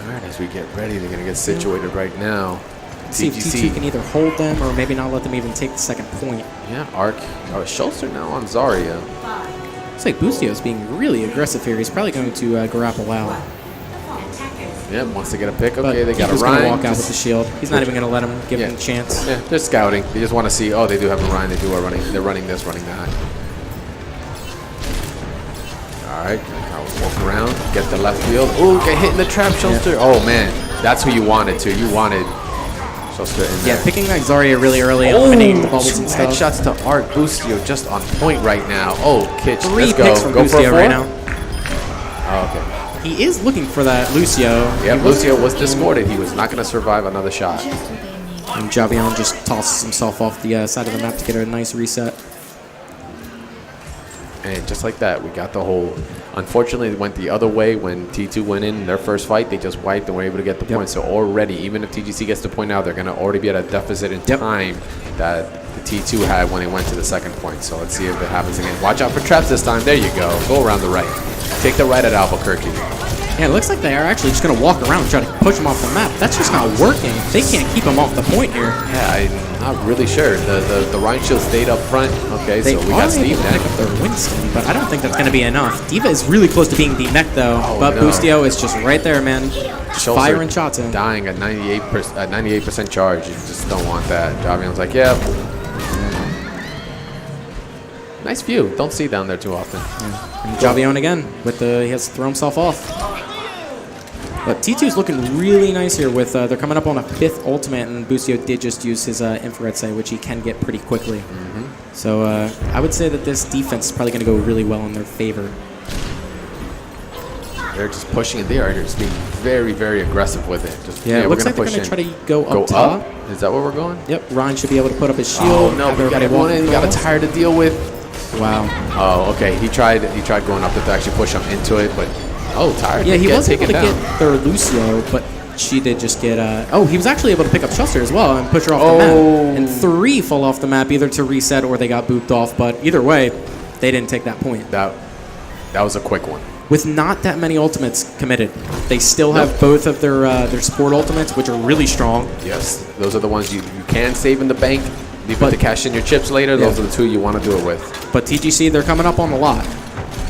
All right, as we get ready, they're going to get situated right now. See if T2 can either hold them or maybe not let them even take the second point. Yeah, Arc. Schultzer now on Zarya. Looks like Bustio's being really aggressive here. He's probably going to grapple out. Yeah, wants to get a pick. Okay, they got a Ryan. He's going to walk out with the shield. He's not even going to let him give him a chance. Yeah, they're scouting. They just want to see, they do have a Ryan. They're running this, running that. All right, walk around, get the left field. Ooh, get hit in the trap, Schultzer. Yeah. Oh, man, that's who you wanted to. You wanted Schultzer in there. Yeah, picking that Zarya really early, eliminating the bubbles and stuff. Headshots to Art. Bustio just on point right now. Oh, Kitch, let's go. Picks from Bustio right now. Oh, okay. He is looking for that Lucio. Yeah, Lucio was discorded. He was not going to survive another shot. And Javion just tosses himself off the side of the map to get a nice reset. And just like that, we got the whole. Unfortunately, it went the other way when T2 went in their first fight. They just wiped and were able to get the point. So already, even if TGC gets the point now, they're going to already be at a deficit in time that the T2 had when they went to the second point. So let's see if it happens again. Watch out for traps this time. There you go. Go around the right. Take the right at Albuquerque. Yeah, it looks like they are actually just going to walk around and try to push him off the map. That's just not working. They can't keep him off the point here. Yeah, I'm not really sure. The Ryan Shield stayed up front. Okay, They so we got Steve pick now. up their Winston, but I don't think that's going to be enough. D.Va is really close to being DMEC though, but no. Boostio is just right there, man. Just Schultz are firing shots in. Dying at 98% charge. You just don't want that. Javion's like, yeah. Nice view. Don't see down there too often. And Javion again with he has to throw himself off. But T2's looking really nice here with they're coming up on a 5th ultimate, and Boostio did just use his infrared sight, which he can get pretty quickly. So I would say that this defense is probably going to go really well in their favor. They're just pushing it. They are just being very, very aggressive with it. Just, Yeah, it looks like they're push going to try in. to go up top. Is that where we're going? Yep, Ryan should be able to put up his shield. Oh no, have we got everybody everyone in. walk We got a across. tire to deal with. Wow. Oh, okay. He tried going up there to actually push him into it, but tire. Yeah, he was able to down. get their Lucio, but she did just get he was actually able to pick up Shuster as well and push her off the map. And 3 fall off the map either to reset or they got booped off, but either way, they didn't take that point. That was a quick one. With not that many ultimates committed, they still have both of their support ultimates, which are really strong. Yes, those are the ones you can save in the bank. Leave it to cash in your chips later. Those are the 2 you want to do it with. But TGC, they're coming up on a lot.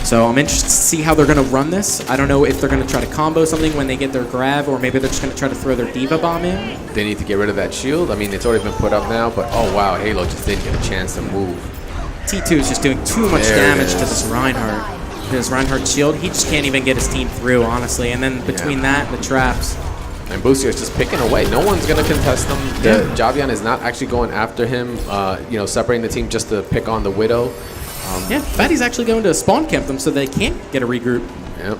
So I'm interested to see how they're going to run this. I don't know if they're going to try to combo something when they get their grab, or maybe they're just going to try to throw their D.Va bomb in. They need to get rid of that shield. I mean, it's already been put up now, but oh wow, Halo just didn't get a chance to move. T2 is just doing too much damage to this Reinhardt. This Reinhardt shield, he just can't even get his team through, honestly. And then between that and the traps. And Boostio is just picking away. No one's going to contest him. Javion is not actually going after him, separating the team just to pick on the Widow. Fatty's actually going to spawn camp them so they can't get a regroup. Yep.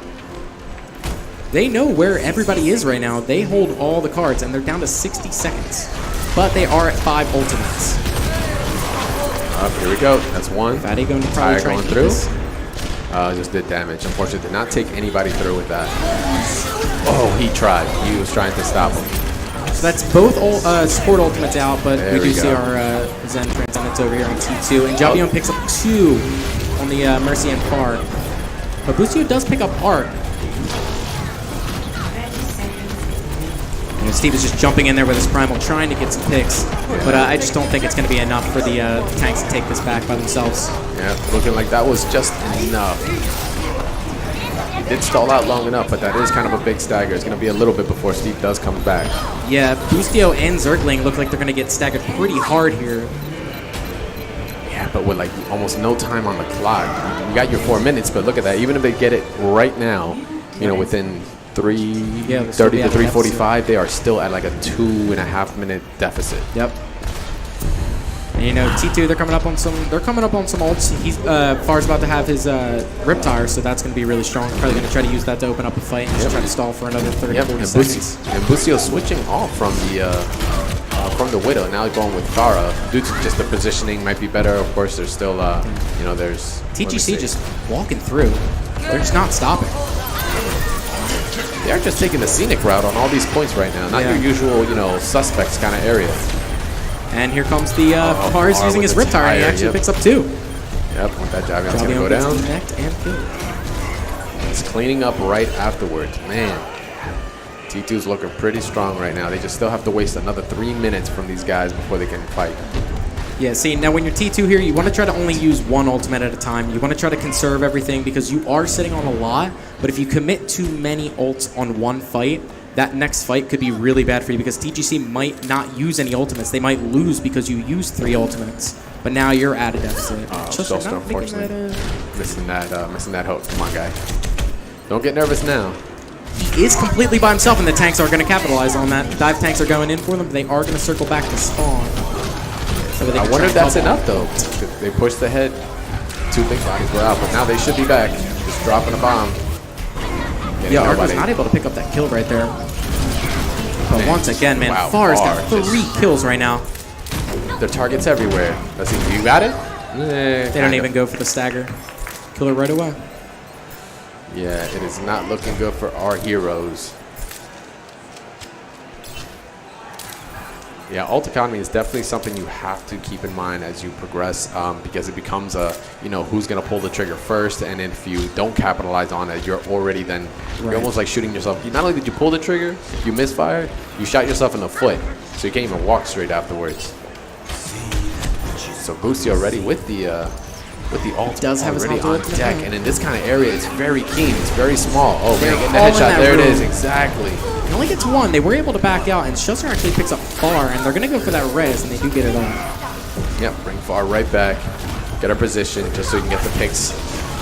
They know where everybody is right now. They hold all the cards, and they're down to 60 seconds. But they are at 5 ultimates. Here we go. That's 1. Fatty going to probably try going and through. this. Just did damage. Unfortunately, did not take anybody through with that. Oh, he tried. He was trying to stop him. So that's both support ultimates out, but There we do we see go. our Zen Transcendence over here on T2. And Javion picks up 2 on the Mercy and Far. But Boostio does pick up Art. And Steve is just jumping in there with his Primal, trying to get some picks. But I just don't think it's going to be enough for the tanks to take this back by themselves. Yeah, looking like that was just enough. He did stall out long enough, but that is kind of a big stagger. It's going to be a little bit before Steve does come back. Yeah, Boostio and Zergling look like they're going to get staggered pretty hard here. Yeah, but with like almost no time on the clock. You got your 4 minutes, but look at that. Even if they get it right now, within 3:30 to 3:45, they are still at like a 2.5 minute deficit. Yep. And T2, they're coming up on some ults. He's Far's about to have his Riptire, so that's going to be really strong. Probably going to try to use that to open up a fight and just try to stall for another 30, 40 seconds. And Boostio switching off from the Widow, now going with Farah. Due to just the positioning might be better. Of course, there's still there's TGC just walking through. They're just not stopping. They're just taking the scenic route on all these points right now. Not your usual, suspects kind of area. And here comes the Far's using his Riptire, and he actually picks up 2. Yep, with that Javion's going to go down. And killed. It's cleaning up right afterwards. Man, T2's looking pretty strong right now. They just still have to waste another 3 minutes from these guys before they can fight. Yeah, see, now when you're T2 here, you want to try to only use 1 ultimate at a time. You want to try to conserve everything because you are sitting on a lot, but if you commit too many ults on one fight, that next fight could be really bad for you because TGC might not use any ultimates. They might lose because you used 3 ultimates, but now you're at a deficit. So unfortunately, missing that hook. Come on, guy. Don't get nervous now. He is completely by himself, and the tanks are going to capitalize on that. Dive tanks are going in for them. They are going to circle back to spawn. So I wonder if that's enough, though. They pushed ahead. 2 big bodies were out, but now they should be back. Just dropping a bomb. Yeah, Ark was not able to pick up that kill right there. But once again, man, Far's got 3 kills right now. Their target's everywhere. Let's see. You got it? They don't even go for the stagger. Kill it right away. Yeah, it is not looking good for our heroes. Yeah, alt economy is definitely something you have to keep in mind as you progress, because it becomes a, who's going to pull the trigger first, and if you don't capitalize on it, you're already then, you're almost like shooting yourself. Not only did you pull the trigger, you misfired, you shot yourself in the foot, so you can't even walk straight afterwards. So Boostio already with the ult does have already his on ult deck, and in this kind of area, it's very keen, it's very small. Oh man, getting the headshot, there it is, exactly. He only gets one. They were able to back out, and Schuster actually picks up Far, and they're going to go for that res, and they do get it on. Yep, bring Far right back, get our position, just so you can get the picks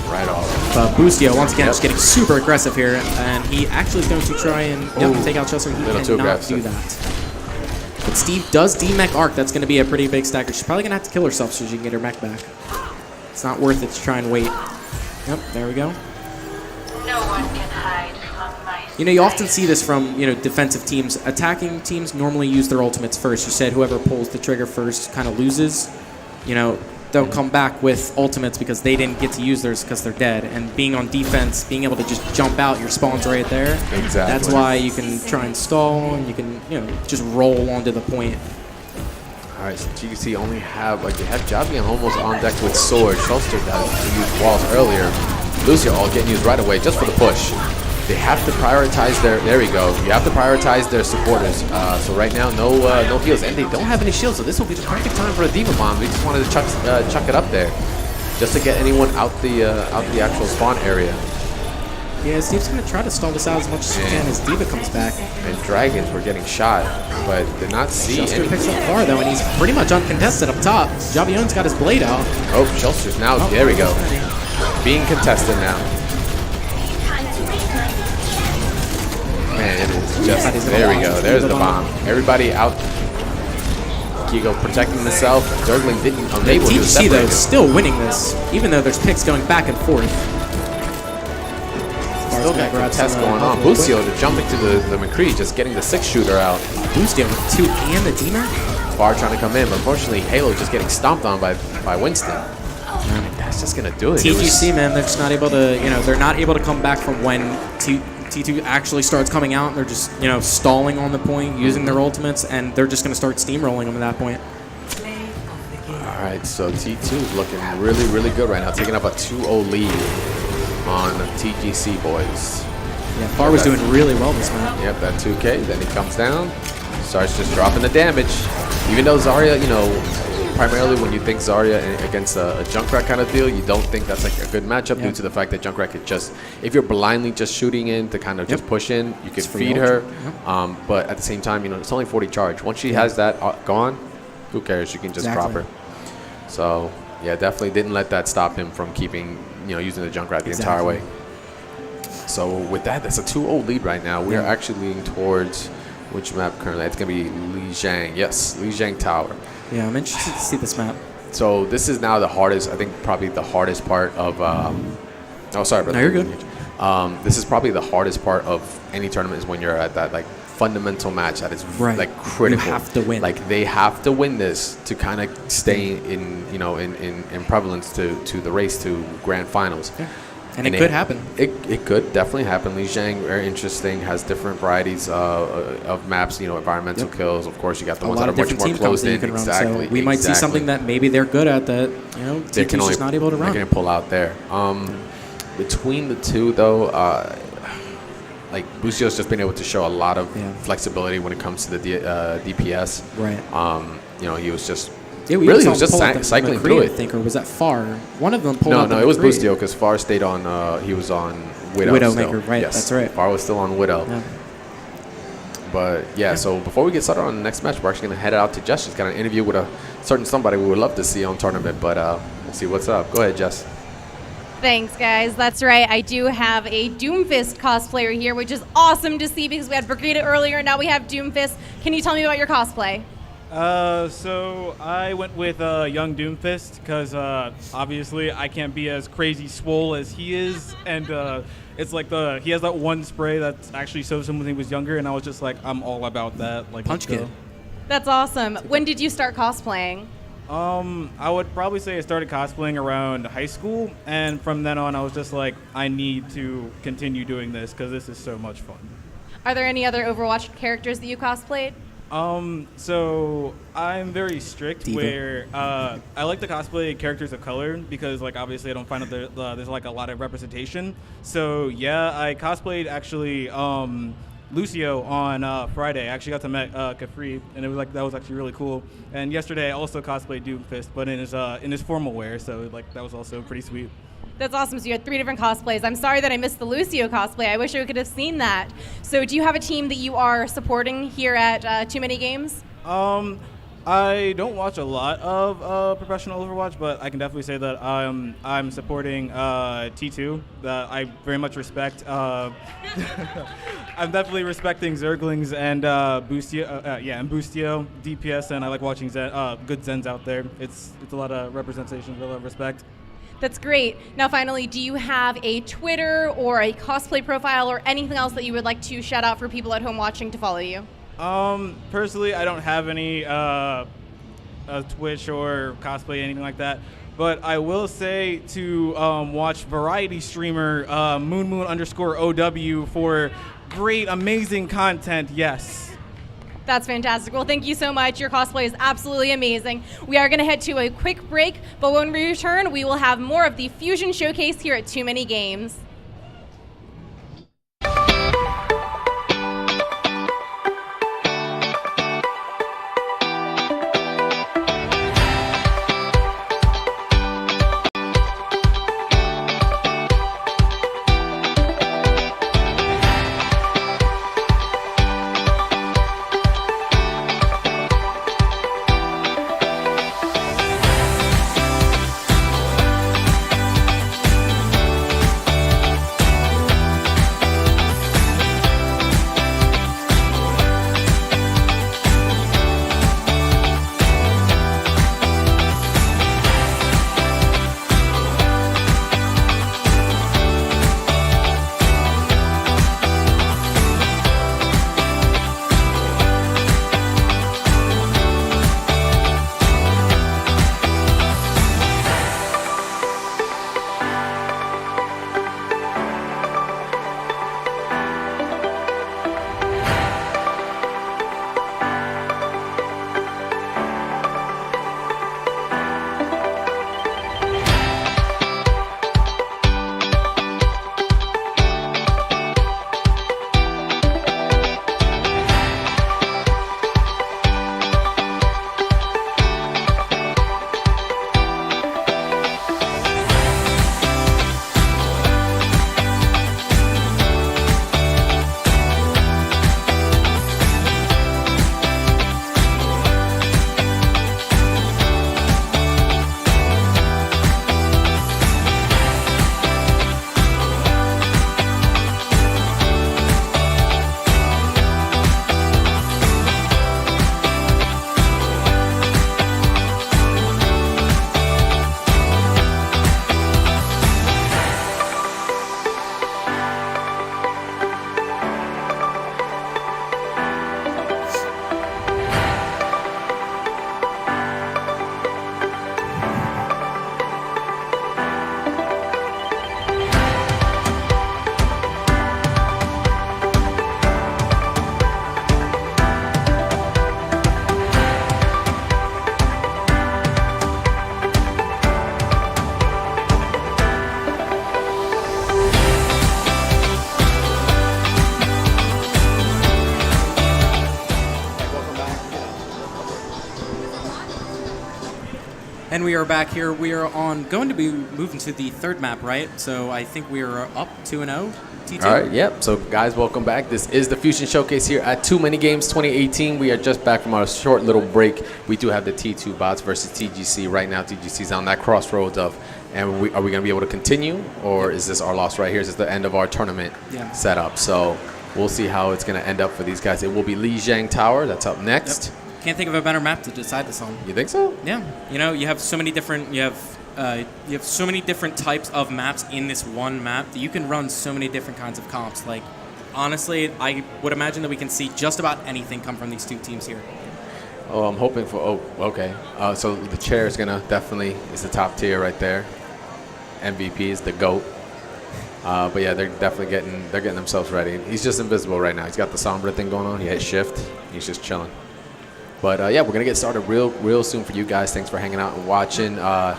right off. But Boostio, once again, just getting super aggressive here, and he actually is going to try and take out Schuster. He cannot do that. But Steve does D-mech arc. That's going to be a pretty big stacker. She's probably going to have to kill herself so she can get her mech back. It's not worth it to try and wait. Yep, there we go. No one can hide from my sight. You often see this from, defensive teams. Attacking teams normally use their ultimates first. You said whoever pulls the trigger first kind of loses. They'll come back with ultimates because they didn't get to use theirs because they're dead. And being on defense, being able to just jump out, your spawn's right there. Exactly. That's why you can try and stall, and you can, just roll onto the point. All right, so TGC only have, they have Javian almost on deck with sword. Schuster does use walls earlier. Lucio all getting used right away just for the push. They have to prioritize there we go. You have to prioritize their supporters. So right now, no heals, and they don't have any shields, so this will be the perfect time for a D.Va bomb. We just wanted to chuck it up there, just to get anyone out the actual spawn area. Yeah, Steve's going to try to stall this out as much as he can as D.Va comes back. And Dragons were getting shot, but did not see Schuster anything. picks up Far, though, and he's pretty much uncontested up top. Javion's got his blade out. Oh, Schuster's now, there we go. Being contested now. Man, it is just, there we go. There's the bomb. Everybody out. Kigo protecting himself. Zergling didn't, unable to TGC, separate though, him. still winning this, even though there's picks going back and forth. Still got contest going on. Boostio to jump into the McCree, just getting the 6-shooter out. Boostio with 2 and the D-Mac. Far trying to come in, but unfortunately, Halo just getting stomped on by Winston. And that's just going to do it. TGC, man, they're just not able to, they're not able to come back from when T2 actually starts coming out. They're just, stalling on the point, using their ultimates, and they're just going to start steamrolling them at that point. All right, so T2 is looking really, really good right now, taking up a 2-0 lead on TGC boys. Yeah, Far was doing really well this map. Yep, that 2K, then he comes down, starts just dropping the damage. Even though Zarya, primarily when you think Zarya against a Junkrat kind of deal, you don't think that's like a good matchup due to the fact that Junkrat could just, if you're blindly just shooting in to kind of just push in, you could feed her. But at the same time, it's only 40 charge. Once she has that gone, who cares? You can just drop her. So yeah, definitely didn't let that stop him from keeping, using the Junkrat the entire way. So with that, that's a 2-0 lead right now. We are actually leading towards which map currently? It's going to be Lijiang. Yes, Lijiang Tower. Yeah, I'm interested to see this map. So this is now the hardest, I think probably the hardest part of, oh, sorry, brother. No, you're good. This is probably the hardest part of any tournament is when you're at that, fundamental match that is, critical. You have to win. They have to win this to kind of stay in, in prevalence to the race to grand finals. Yeah. And it could happen. It could definitely happen. Lijiang, very interesting, has different varieties of maps, environmental kills. Of course, you got the ones that are much more closed in. Exactly. So we might see something that maybe they're good at that, they can just not able to run. They can pull out there. Between the two, though, Boostio's just been able to show a lot of flexibility when it comes to the DPS. Right. He was just... Yeah, he was just cycling through it. I think, or was that Far? One of them pulled out No, it was Boostio because Far stayed on. He was on Widow. Widowmaker, still. right? Yes, that's right. Far was still on Widow. Yeah. But yeah, so before we get started on the next match, we're actually gonna head out to Jess. She's got an interview with a certain somebody we would love to see on tournament. But we'll see what's up. Go ahead, Jess. Thanks, guys. That's right. I do have a Doomfist cosplayer here, which is awesome to see because we had Brigida earlier, and now we have Doomfist. Can you tell me about your cosplay? So I went with young Doomfist because obviously I can't be as crazy swole as he is, and it's like he has that one spray that's actually shows him when he was younger, and I was just like, I'm all about that. Like Punch Kid. That's awesome. When did you start cosplaying? I would probably say I started cosplaying around high school, and from then on I was just like, I need to continue doing this because this is so much fun. Are there any other Overwatch characters that you cosplayed? So I'm very strict Diva. where I like to cosplay characters of color because, like, obviously I don't find that there's like a lot of representation. So yeah, I cosplayed actually Lucio on Friday. I actually got to meet Capri, and it was like that was actually really cool. And yesterday I also cosplayed Doomfist, but in his formal wear. So like that was also pretty sweet. That's awesome. So you had 3 different cosplays. I'm sorry that I missed the Lucio cosplay. I wish I could have seen that. So do you have a team that you are supporting here at Too Many Games? I don't watch a lot of professional Overwatch, but I can definitely say that I'm supporting T2. That I very much respect. I'm definitely respecting Zerglings and Boostio. And Boostio, DPS, and I like watching good Zens out there. It's a lot of representation, a lot of respect. That's great. Now, finally, do you have a Twitter or a cosplay profile or anything else that you would like to shout out for people at home watching to follow you? Personally, I don't have any Twitch or cosplay, anything like that. But I will say to watch variety streamer moon_OW for great, amazing content. Yes. That's fantastic. Well, thank you so much. Your cosplay is absolutely amazing. We are going to head to a quick break, but when we return, we will have more of the Fusion Showcase here at Too Many Games. And we are back here. We are going to be moving to the third map, right? So I think we are up 2-0. T2. All right, yep. So, guys, welcome back. This is the Fusion Showcase here at Too Many Games 2018. We are just back from our short little break. We do have the T2 bots versus TGC. Right now, TGC is on that crossroads of, and are we going to be able to continue, or is this our loss right here? Is this the end of our tournament setup? So, we'll see how it's going to end up for these guys. It will be Li Jiang Tower. That's up next. Yep. Can't think of a better map to decide this on. You think so? Yeah. You know, you have so many different. You have so many different types of maps in this one map that you can run so many different kinds of comps. Like, honestly, I would imagine that we can see just about anything come from these two teams here. Oh, I'm hoping for. Oh, okay. So the chair is gonna definitely is the top tier right there. MVP is the GOAT. But yeah, they're definitely getting themselves ready. He's just invisible right now. He's got the Sombra thing going on. He hit shift. He's just chilling. But yeah, we're gonna get started real soon for you guys. Thanks for hanging out and watching. I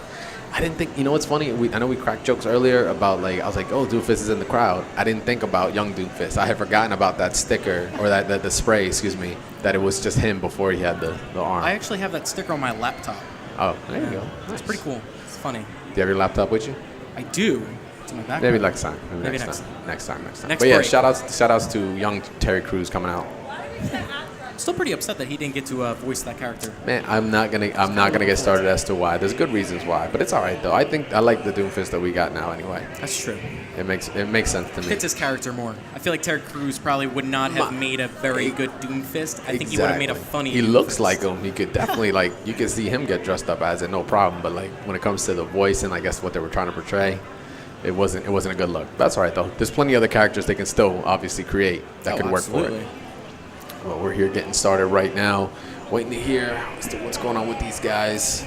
didn't think, you know what's funny? I know we cracked jokes earlier about, like, I was like, oh, Doomfist is in the crowd. I didn't think about young Doomfist. I had forgotten about that sticker, or the spray, excuse me, that it was just him before he had the arm. I actually have that sticker on my laptop. Oh, there you go. It's Nice. pretty cool. It's funny. Do you have your laptop with you? I do. It's in my backpack. Maybe next time. Maybe Next time. Next But yeah, break. shout outs to young Terry Crews coming out. Still pretty upset that he didn't get to voice that character. Man, I'm not gonna get started as to why. There's good reasons why, but it's all right though. I think I like the Doomfist that we got now anyway. That's true. It makes sense to me. Fits his character more. I feel like Terry Crews probably would not have made a very good Doomfist. I think he would have made a funny. He looks Doomfist. like him. He could definitely you could see him get dressed up as it, no problem. But like when it comes to the voice and I guess what they were trying to portray, it wasn't a good look. That's all right though. There's plenty of other characters they can still obviously create that can work for it. Well, we're here getting started right now, waiting to hear what's going on with these guys.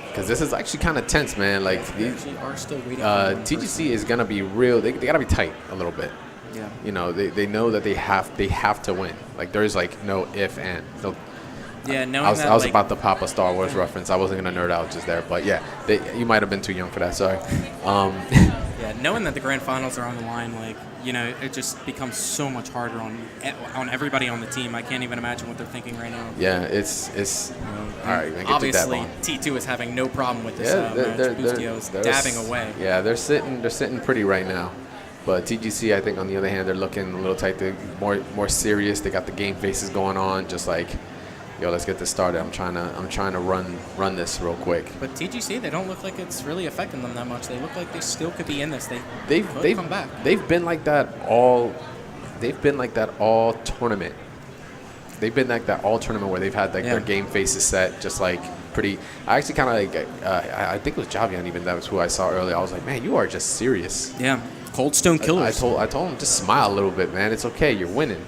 Because this is actually kind of tense, man. Like, these, are still waiting TGC is going to be real. They got to be tight a little bit. Yeah. You know, they know that they have to win. Like, there's, like, no if, and. No, Yeah, knowing I was that, about to pop a Star Wars reference. I wasn't going to nerd out just there. But, yeah, you might have been too young for that. Sorry. Yeah, knowing that the grand finals are on the line, like, you know, it just becomes so much harder on everybody on the team. I can't even imagine what they're thinking right now. Yeah, it's all right. Man, get Obviously, your dab on. T2 is having no problem with this Yeah, match. Bustio is dabbing away. Yeah, they're sitting pretty right now. But TGC, I think, on the other hand, they're looking a little tight. They're more serious. They got the game faces going on, just like, yo, let's get this started. I'm trying to run this real quick. But TGC, they don't look like it's really affecting them that much. They look like they still could be in this. They've come back. They've been like that all. They've been like that all tournament. They've been like that all tournament where they've had like their game faces set, just like pretty. I actually kind of like. I think it was Javian even. That was who I saw earlier. I was like, man, you are just serious. Yeah, Cold Stone Killers. I told him just smile a little bit, man. It's okay. You're winning.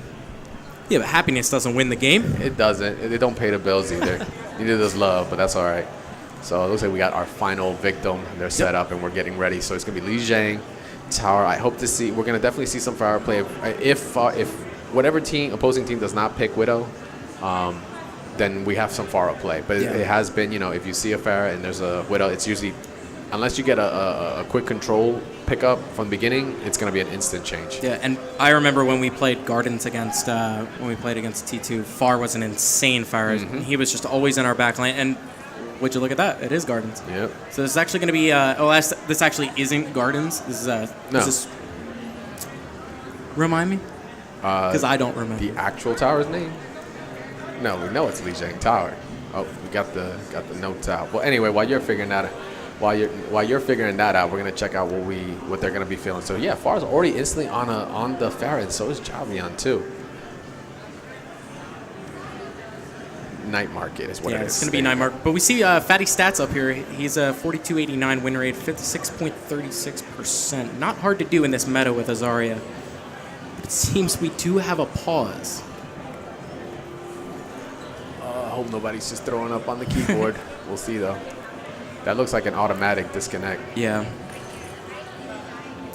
Yeah, but happiness doesn't win the game. It doesn't. It don't pay the bills either. Neither does love, but that's all right. So it looks like we got our final victim. They're set up, and we're getting ready. So it's going to be Li Jiang, Tower. I hope to see. We're going to definitely see some Pharah play. If whatever opposing team does not pick Widow, then we have some Pharah play. But it has been, you know, if you see a Pharah and there's a Widow, it's usually, unless you get a quick control pickup from the beginning, it's going to be an instant change. Yeah, and I remember when we played Gardens against T2, Far was an insane fire. He was just always in our back lane, and would you look at that? It is Gardens. Yep. So this is actually going to be this actually isn't Gardens. This is No. Remind me, because I don't remember The actual tower's name? No, we know it's Li Jiang Tower. Oh, we got the notes out. Well, anyway, while you're figuring that out. While you're figuring that out, we're gonna check out what they're gonna be feeling. So yeah, Far's already instantly on the Pharah, and so is Javian too. Night Market is what it is. It's gonna be Night Market. But we see Fatty stats up here. He's a 42.89 win rate, 56.36%. Not hard to do in this meta with Azaria. But it seems we do have a pause. I hope nobody's just throwing up on the keyboard. We'll see though. That looks like an automatic disconnect. Yeah.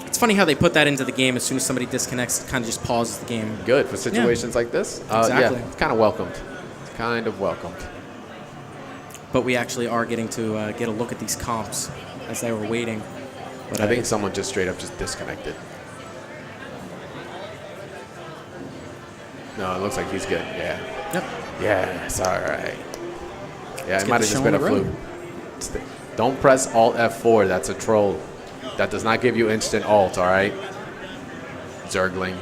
It's funny how they put that into the game. As soon as somebody disconnects, it kind of just pauses the game. Good for situations like this. Exactly. Yeah, it's kind of welcomed. It's kind of welcomed. But we actually are getting to get a look at these comps as they were waiting. But I think someone just straight up just disconnected. No, it looks like he's good. Yeah. Yep. Yeah, it's all right. Yeah, it get might the have show just been a on the road. fluke. Don't press Alt F4. That's a troll. That does not give you instant Alt, all right? Zergling.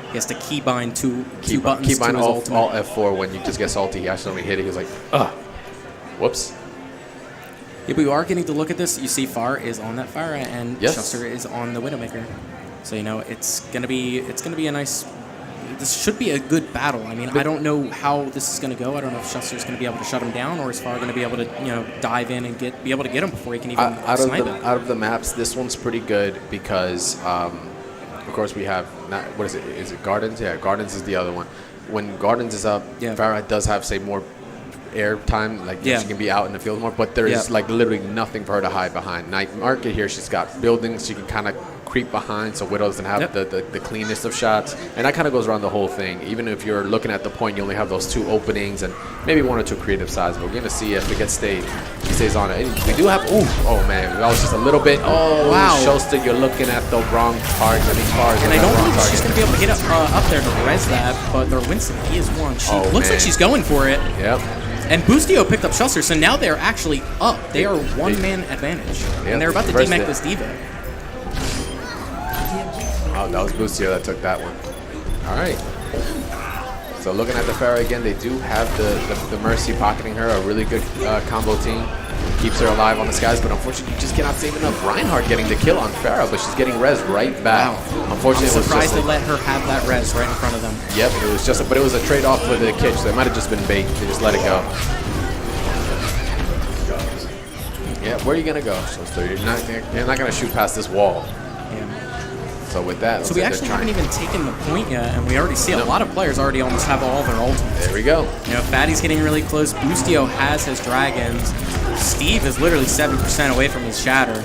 He has to keybind two buttons Keybind to his Alt ultimate. F4 when you just get salty. He accidentally hit it. He was like, ugh. Whoops. Yeah, but we are getting to look at this. You see Far is on that fire, and Yes. Shuster is on the Widowmaker. So, you know, it's gonna be a nice. This should be a good battle. I mean, I don't know how this is going to go. I don't know if Shuster's going to be able to shut him down, or is Far going to be able to, you know, dive in and be able to get him before he can even snipe him. Out of the maps, this one's pretty good because, of course, we have what is it? Is it Gardens? Yeah, Gardens is the other one. When Gardens is up, Farah does have more air time, like she can be out in the field more. But there is like literally nothing for her to hide behind. Night Market here, she's got buildings. She can kind of creep behind so Widow doesn't have Yep. the cleanest of shots. And that kind of goes around the whole thing. Even if you're looking at the point, you only have those 2 openings and maybe 1 or 2 creative sides. But we're going to see if it gets stayed. He stays on it. We do have, oh man, that was just a little bit. Oh, Wow. Schuster, you're looking at the wrong target. And I don't believe she's going to be able to get up there to res that, but their Winston, he is one. She looks like she's going for it. Yep. And Boostio picked up Schuster, so now they're actually up. They are one-man advantage. And they're about to reversed demech it. this Diva. Oh, that was Boostio that took that one. All right. So looking at the Pharah again, they do have the Mercy pocketing her, a really good combo team. Keeps her alive on the skies, but unfortunately you just cannot save enough. Reinhardt getting the kill on Pharah, but she's getting res right back. Wow. Unfortunately, I'm surprised it they was let her have that res right in front of them. Yep, it was just, but it was a trade-off for the kitch, so it might have just been bait. They just let it go. Yeah, where are you gonna go? So you're not gonna shoot past this wall. Yeah. So with that, So we actually haven't even taken the point yet, and we already see a lot of players already almost have all their ultimates. There we go. You know, Fatty's getting really close. Boostio has his dragons. Steve is literally 7% away from his shatter.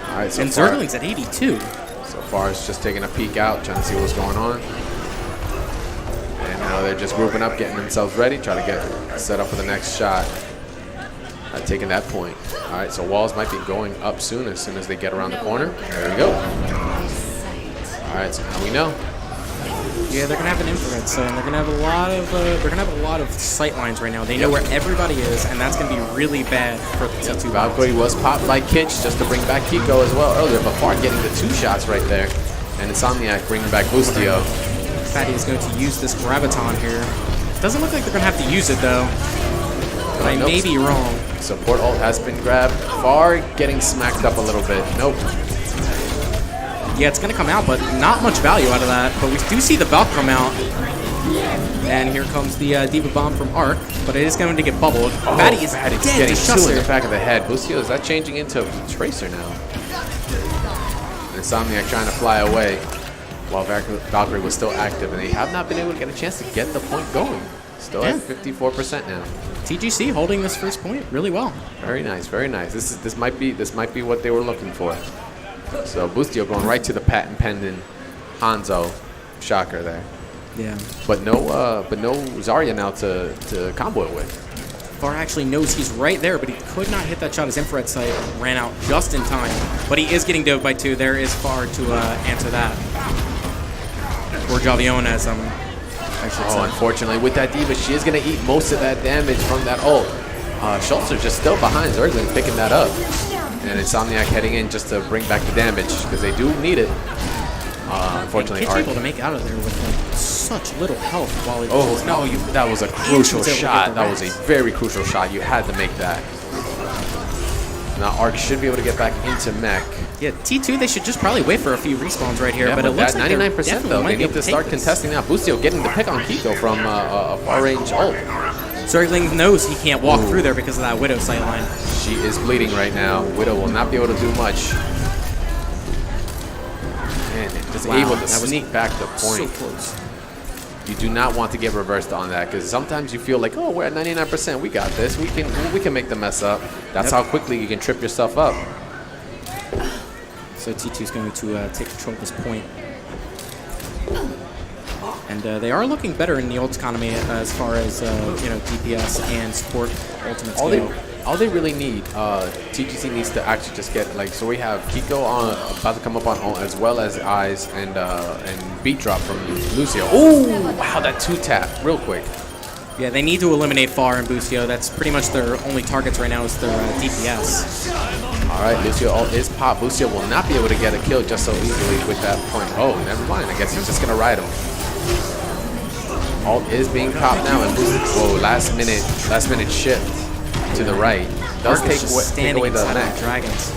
All right, so And far, Zergling's at 82. so far it's just taking a peek out, trying to see what's going on. And now they're just grouping up, getting themselves ready, trying to get set up for the next shot. Taking that point. All right, so walls might be going up soon as they get around the corner. There we go. All right, so now we know. Yeah, they're gonna have an infrared sight, and they're gonna have a lot of sight lines right now. They know where everybody is, and that's gonna be really bad for the T2. Valkyrie was popped by Kitch just to bring back Kiko as well earlier, but Far getting the 2 shots right there. And Insomniac bringing back Boostio. Fatty is going to use this Graviton here. Doesn't look like they're gonna have to use it though. But I may be wrong. Support ult has been grabbed. Far getting smacked up a little bit. Nope. Yeah, it's going to come out, but not much value out of that. But we do see the Valk come out. And here comes the Diva Bomb from Arc, but it is going to get bubbled. Fatty is dead getting to 2 in the Schuster. back of the head. Boostio, is that changing into Tracer now? Insomniac trying to fly away while Valkyrie was still active, and they have not been able to get a chance to get the point going. Still at 54% now. TGC holding this first point really well. Very nice, very nice. This might be what they were looking for. So Boostio going right to the patent pending Hanzo, shocker there. Yeah. But no Zarya now to combo it with. Far actually knows he's right there, but he could not hit that shot. His infrared sight ran out just in time. But he is getting dove by 2. There is Far to answer that. Or Javion as I should say. Unfortunately, with that Diva, she is going to eat most of that damage from that ult. Schultz are just still behind Zergling, picking that up. And Insomniac heading in just to bring back the damage, because they do need it. Unfortunately, Kit's able to make out of there with like, such little health while he was that was a crucial was able to shot. get the That was a very crucial shot. You had to make that. Now Arc should be able to get back into mech. Yeah, T2, they should just probably wait for a few respawns right here, Yeah, but it looks like 99% though. They need to start contesting now. Boostio getting the pick on Kiko from a far range ult. Zergling knows he can't walk through there because of that Widow sightline. She is bleeding right now. Widow will not be able to do much. And just able to sneak back the point. So close. You do not want to get reversed on that, because sometimes you feel like, oh, we're at 99%. We got this. We can make the mess up. That's how quickly you can trip yourself up. So T2 is going to take control of this point. And they are looking better in the ult economy as far as DPS and support ultimates go. All they really need, TGC needs to actually just get, like, so we have Kiko about to come up on ult, as well as Eyes and Beat Drop from Lucio. Oh, wow, that 2-tap real quick. Yeah, they need to eliminate Far and Boostio. That's pretty much their only targets right now is their DPS. All right, Lucio ult is pop. Boostio will not be able to get a kill just so easily with that point. Oh, never mind. I guess he's just going to ride him. Ult is being popped now, and whoa, last minute shift to the right. Does take away the mech. Dragons.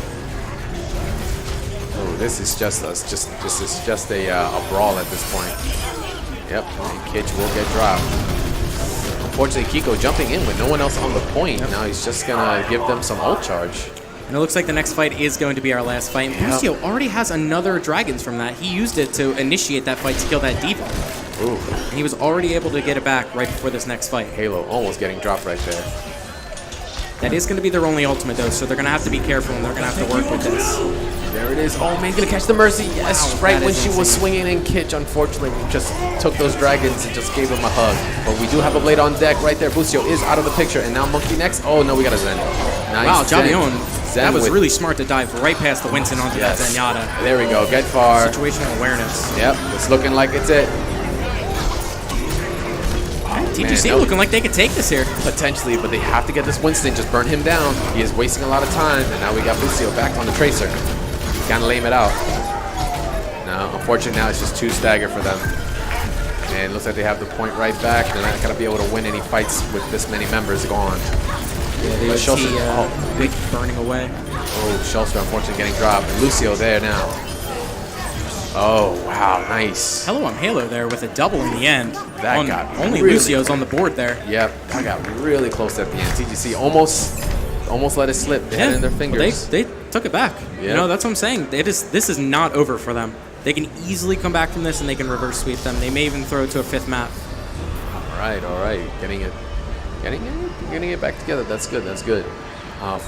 Oh, this is just a brawl at this point. Yep, and Kitch will get dropped. Unfortunately, Kiko jumping in with no one else on the point. Now he's just gonna give them some ult charge. And it looks like the next fight is going to be our last fight. And Boostio already has another Dragons from that. He used it to initiate that fight to kill that Diva. Ooh. And he was already able to get it back right before this next fight. Halo almost getting dropped right there. That is going to be their only ultimate, though, so they're going to have to be careful, and they're going to have to work with this. There it is. Oh, man, gonna catch the Mercy. Yes, Wow, right that when is she was insane. swinging in. Kitch, unfortunately, just took those dragons and just gave him a hug. But we do have a blade on deck right there. Busio is out of the picture, and now Monkey next. Oh, no, we got a Zen. Nice. Wow, Zen. Javion, Zen that was with- really smart to dive right past the Winston onto Yes. that Zenyatta. There we go. Get far. Situational awareness. Yep, it's looking like it's it. TGC no. looking like they could take this here. Potentially, but they have to get this Winston. Just burn him down. He is wasting a lot of time, and now we got Busio back on the Tracer. Kind of lame it out. No, unfortunately now it's just 2 stagger for them. And it looks like they have the point right back. They're not going to be able to win any fights with this many members gone. Yeah, they But would see Shelster, Wick burning away. Shelster unfortunately getting dropped. And Lucio there now. Oh, wow, nice. Hello on Halo there with a double in the end. That got only really Lucio's on the board there. Yep, I got really close at the end. TGC almost let it slip. They had it in their well, fingers. they took it back. You Yeah. know, that's what I'm saying. This is not over for them. They can easily come back from this, and they can reverse sweep them. They may even throw it to a 5th map. All right. Getting it back together. That's good. That's good.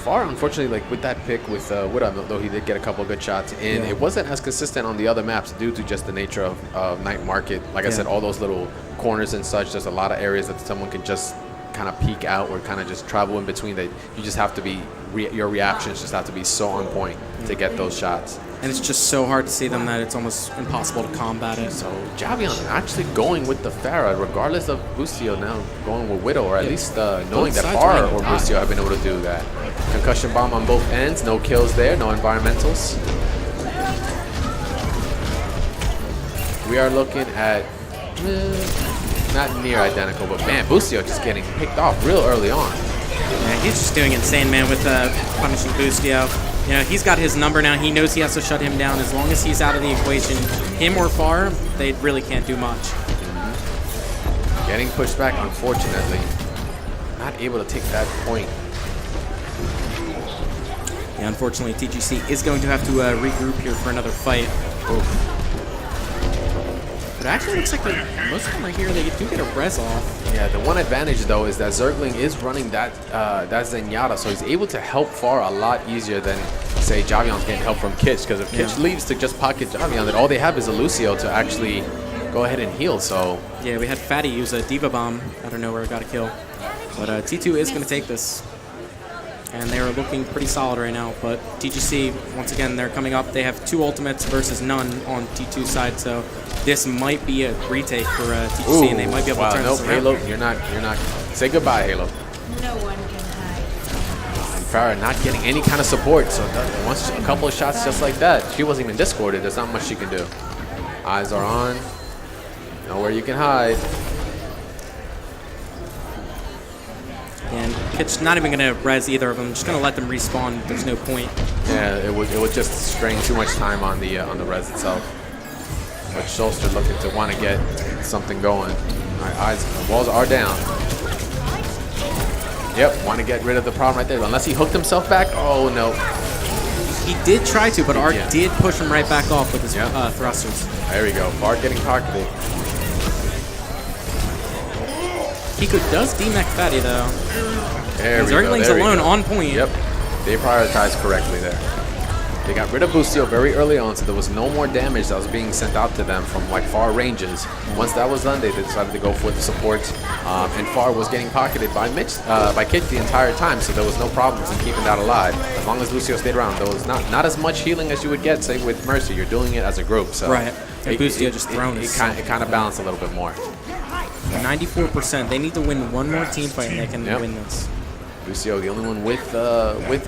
Far, unfortunately, like with that pick with Woodham, though he did get a couple of good shots in, Yeah. it wasn't as consistent on the other maps due to just the nature of Night Market. Like I Yeah. said, all those little corners and such. There's a lot of areas that someone can just kind of peek out or kind of just travel in between. That you just have to be your reactions just have to be so on point to get those shots. And it's just so hard to see them that it's almost impossible to combat it. So Javion actually going with the Pharah, regardless of Busio now going with Widow, or at least knowing that sides Far running or hot. Busio have been able to do that. Concussion bomb on both ends, no kills there, no environmentals. We are looking at not near identical, but man, Busio just getting picked off real early on. Yeah, he's just doing insane, man, with punishing Bustio. You know, he's got his number now. He knows he has to shut him down. As long as he's out of the equation, him or Far, they really can't do much. Getting pushed back, unfortunately. Not able to take that point. Yeah, unfortunately, TGC is going to have to regroup here for another fight. Oof. But it actually looks like most of them are here. They do get a res off. Yeah, the one advantage though is that Zergling is running that Zenyatta, so he's able to help Far a lot easier than say Javion's getting help from Kitch. Because if Kitch leaves to just pocket Javion, then all they have is a Lucio to actually go ahead and heal. So Yeah, we had Fatty use a Diva Bomb out of nowhere, got a kill. But T2 is going to take this. And they're looking pretty solid right now. But TGC, once again, they're coming up. They have 2 ultimates versus none on T2's side. So this might be a retake for TGC, and they might be able to turn this around. Halo, you're not. Say goodbye, Halo. No one can hide. And Farah not getting any kind of support. So once a couple of shots just like that, she wasn't even discorded. There's not much she can do. Eyes are on. Nowhere you can hide. And Kitch not even going to res either of them. Just going to let them respawn. There's no point. Yeah, it would just strain too much time on the res itself. But Shelster looking to want to get something going. All right, eyes, walls are down. Yep, want to get rid of the problem right there. Unless he hooked himself back. Oh no. He did try to, but Art Yeah. did push him right back off with his Yeah. thrusters. There we go. Far getting pocketed. Kiko does demech Fatty, though. There we go. Zergling's there we alone go. on point. Yep, they prioritized correctly there. They got rid of Busio very early on, so there was no more damage that was being sent out to them from like far ranges. Once that was done, they decided to go for the supports, and Far was getting pocketed by Kit the entire time, so there was no problems in keeping that alive. As long as Lucio stayed around, there was not as much healing as you would get, say, with Mercy. You're doing it as a group, so Right. And Busio just thrown it kind of balanced a little bit more. 94%. They need to win one more team fight, and they can Yep. win this. Lucio, the only one with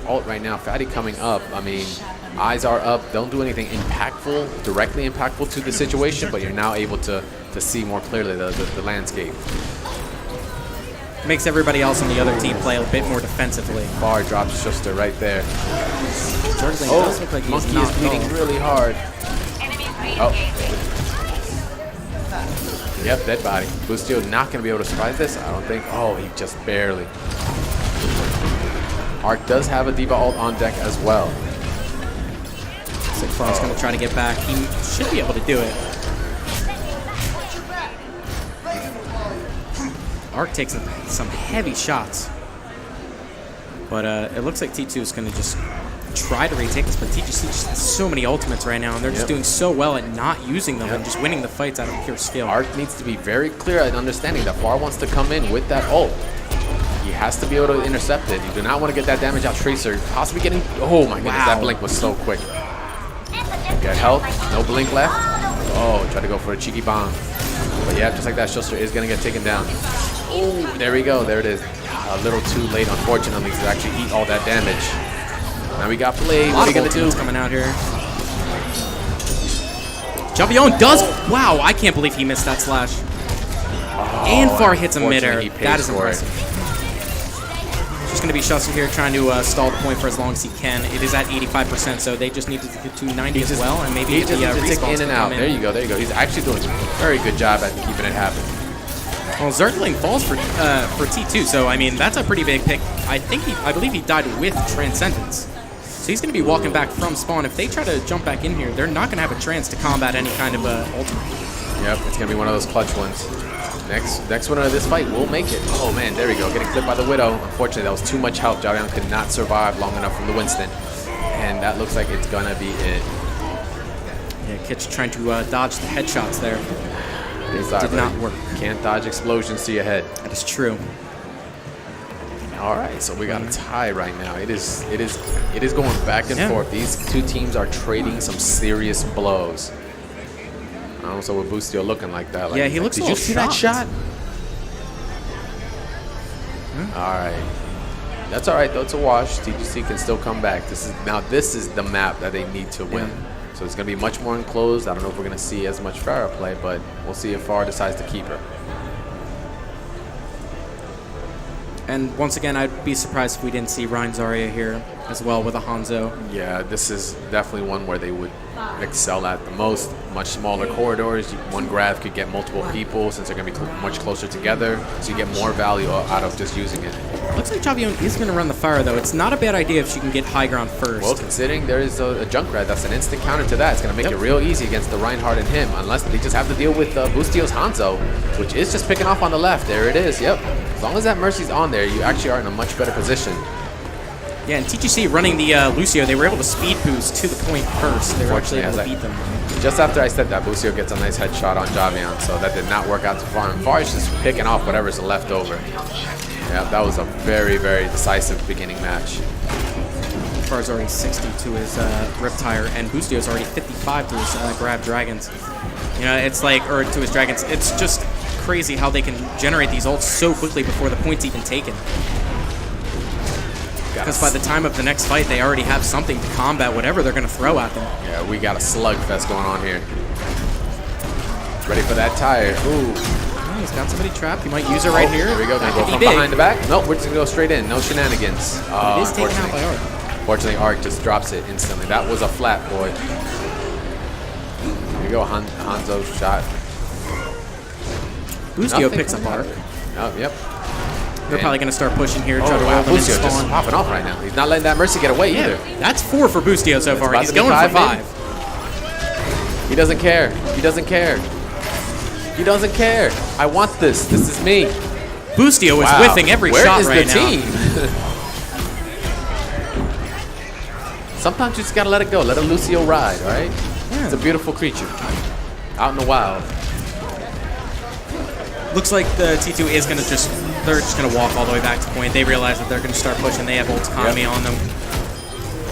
ult right now. Fatty coming up. I mean, eyes are up. Don't do anything directly impactful to the situation, but you're now able to see more clearly the landscape. Makes everybody else on the other team play a bit more defensively. Far drops Schuster right there. Zergling Oh, does look like he's Monkey not is bleeding off. really hard. Enemies Oh. re-engaging. Yep, dead body. Busio not going to be able to survive this, I don't think. Oh, he just barely. Arc does have a Diva ult on deck as well. Sick Far's going to try to get back. He should be able to do it. Arc takes some heavy shots. But it looks like T2 is going to just try to retake this, but TGC just has so many ultimates right now, and they're just doing so well at not using them and just winning the fights out of pure skill. Arc needs to be very clear at understanding that Far wants to come in with that ult. He has to be able to intercept it. You do not want to get that damage out Tracer. Possibly getting... Oh my goodness, that blink was so quick. Got health, no blink left. Oh, try to go for a cheeky bomb. But yeah, just like that, Schuster is going to get taken down. Oh, there we go. There it is. A little too late, unfortunately, to actually eat all that damage. Now we got Blade. What are you going to do? Coming out here. Javion does... Wow, I can't believe he missed that slash. And Far hits him midair. That is impressive. Just going to be Schuster here trying to stall the point for as long as he can. It is at 85%, so they just need to get to 90 as well, and maybe the respawns in and out. There you go, there you go. He's actually doing a very good job at keeping it happen. Well, Zergling falls for T2, so I mean that's a pretty big pick. I believe he died with Transcendence, so he's going to be walking back from spawn. If they try to jump back in here, they're not going to have a chance to combat any kind of ultimate. Yep, it's going to be one of those clutch ones. Next winner of this fight will make it. Oh man, there we go, getting clipped by the Widow. Unfortunately, that was too much help. Javion could not survive long enough from the Winston, and that looks like it's gonna be it. Yeah, Kitch trying to dodge the headshots there. It did not work. Can't dodge explosions to your head. That is true. All right, so we got a tie right now. It is going back and forth. These two teams are trading some serious blows. I don't know what Boostio looking like that. Like, yeah, he looks. Did you see that shot? All right, that's all right though. It's a wash. TGC can still come back. This is the map that they need to win. So it's gonna be much more enclosed. I don't know if we're gonna see as much Farah play, but we'll see if Farah decides to keep her. And once again, I'd be surprised if we didn't see Ryan Zarya here as well with a Hanzo. Yeah, this is definitely one where they would excel at the most. Much smaller corridors. One grab could get multiple people since they're going to be much closer together. So you get more value out of just using it. Looks like Javion is going to run the fire, though. It's not a bad idea if she can get high ground first. Well, considering there is a Junkrat, that's an instant counter to that. It's going to make it real easy against the Reinhardt and him, unless they just have to deal with Boostio's Hanzo, which is just picking off on the left. There it is. Yep. As long as that Mercy's on there, you actually are in a much better position. Yeah, and TGC running the Lucio, they were able to speed boost to the point first. They were actually able to beat them. Just after I said that, Lucio gets a nice headshot on Javion, so that did not work out too far. And Far is just picking off whatever's left over. Yeah, that was a very, very decisive beginning match. Far's already 60 to his Riptire, and Boostio's already 55 to his Grab Dragons. You know, it's like, or to his Dragons, it's just crazy how they can generate these ults so quickly before the point's even taken. Because by the time of the next fight, they already have something to combat whatever they're going to throw at them. Yeah, we got a slugfest going on here. Ready for that tire. Ooh. Oh, he's got somebody trapped. He might use it right here. There we go. Gonna go from behind the back. Nope, we're just going to go straight in. No shenanigans. It is taken out by Arc. Fortunately, Arc just drops it instantly. That was a flat, boy. There you go, Hanzo shot. Boostio picks up Arc. Oh, yep. They're probably going to start pushing here. Try to roll them Boostio just popping off right now. He's not letting that Mercy get away either. That's 4 for Boostio so far. He's going for 5. He doesn't care. He doesn't care. He doesn't care. I want this. This is me. Boostio is whiffing every shot right now. Where is the team? Sometimes you just got to let it go. Let a Lucio ride, all right? Yeah. It's a beautiful creature out in the wild. Looks like the T2 is going to they're just going to walk all the way back to point. They realize that they're going to start pushing. They have ult economy on them.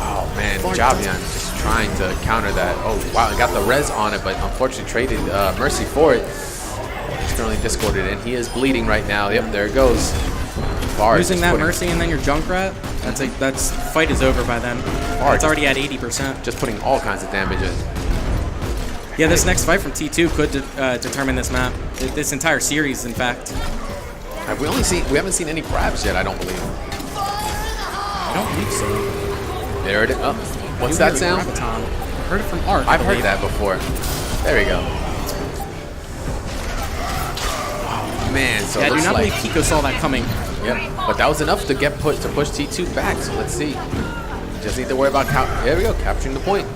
Oh, man. Javion just trying to counter that. Oh, wow. He got the res on it, but unfortunately traded Mercy for it. He's currently discorded, and he is bleeding right now. Yep, there it goes. Using that Mercy and then your Junkrat, that's fight is over by then. It's already at 80%. Just putting all kinds of damage in. Yeah, this next fight from T2 could determine this map. This entire series, in fact. We haven't seen any grabs yet, I don't believe. I don't believe so. There it is. Oh, what's that sound? I've heard it from Arc. I've heard that before. There we go. Oh, man. So yeah, I do not like, believe Pico saw that coming. Yep, but that was enough to push T2 back. So let's see. Just need to worry about there we go, capturing the point.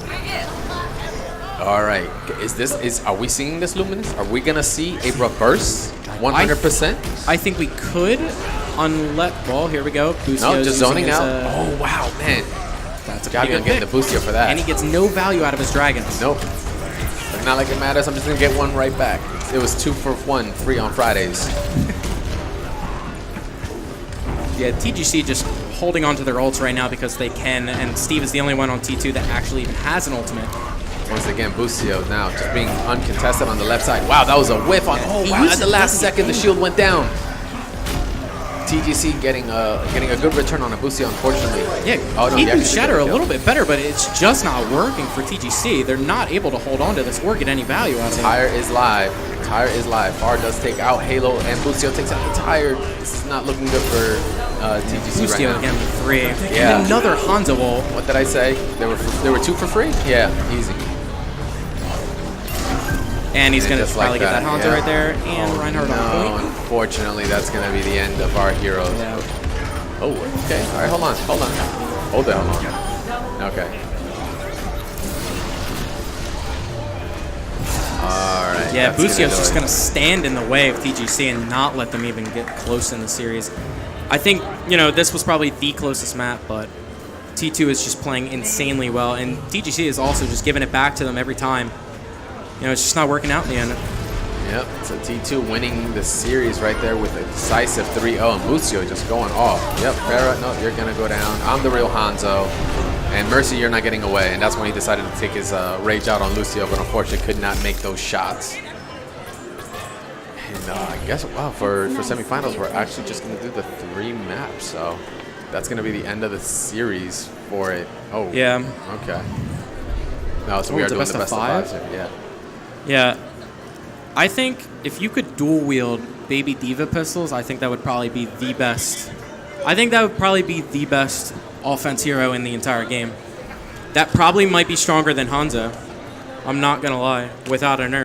All right, are we seeing this, Luminous? Are we gonna see a reverse 100%? I think we could. unlet ball. Here we go. Boostio's No, just zoning using out. his, Oh, wow, man. That's a Gotta pretty be good getting pick. the Boostio for that. And he gets no value out of his dragons. Nope. But not like it matters. I'm just going to get one right back. It was 2 for 1 free on Fridays. Yeah, TGC just holding on to their ults right now because they can, and Steve is the only one on T2 that actually even has an ultimate. Once again, Boostio now just being uncontested on the left side. Wow, that was a whiff on. Oh, wow. At the last second, the shield went down. TGC getting a good return on a Boostio, unfortunately. Yeah, oh, no, keeping Shatter a little bit better, but it's just not working for TGC. They're not able to hold on to this or get any value out of it. Tire is live. Tire is live. Far does take out Halo, and Boostio takes out the Tire. This is not looking good for TGC Boostio right now. again with 3. Yeah. And another Hanzo ult. What did I say? There were 2 for free? Yeah, easy. And he's And going to just probably like get that that, Hanzo yeah. right there. And Reinhardt No, on point. unfortunately, that's going to be the end of our hero. Yeah. Oh, okay. All right, hold on. Hold it, hold on. Okay. All right. Yeah, that's gonna Boostio's do just it. going to stand in the way of TGC and not let them even get close in the series. I think, this was probably the closest map, but T2 is just playing insanely well, and TGC is also just giving it back to them every time. It's just not working out in the end. Yep, so T2 winning the series right there with a decisive 3-0, and Boostio just going off. Yep, Farah, no, you're going to go down. I'm the real Hanzo. And Mercy, you're not getting away. And that's when he decided to take his rage out on Lucio, but unfortunately could not make those shots. And I guess, wow, for semifinals, we're actually just going to do the 3 maps. So that's going to be the end of the series for it. Oh, Yeah. Okay. No, so we are it's a doing best the of best of 5? 5s here. Yeah. Yeah. I think if you could dual wield Baby Diva pistols, I think that would probably be the best. I think that would probably be the best offense hero in the entire game. That probably might be stronger than Hanzo. I'm not going to lie, without a nerf.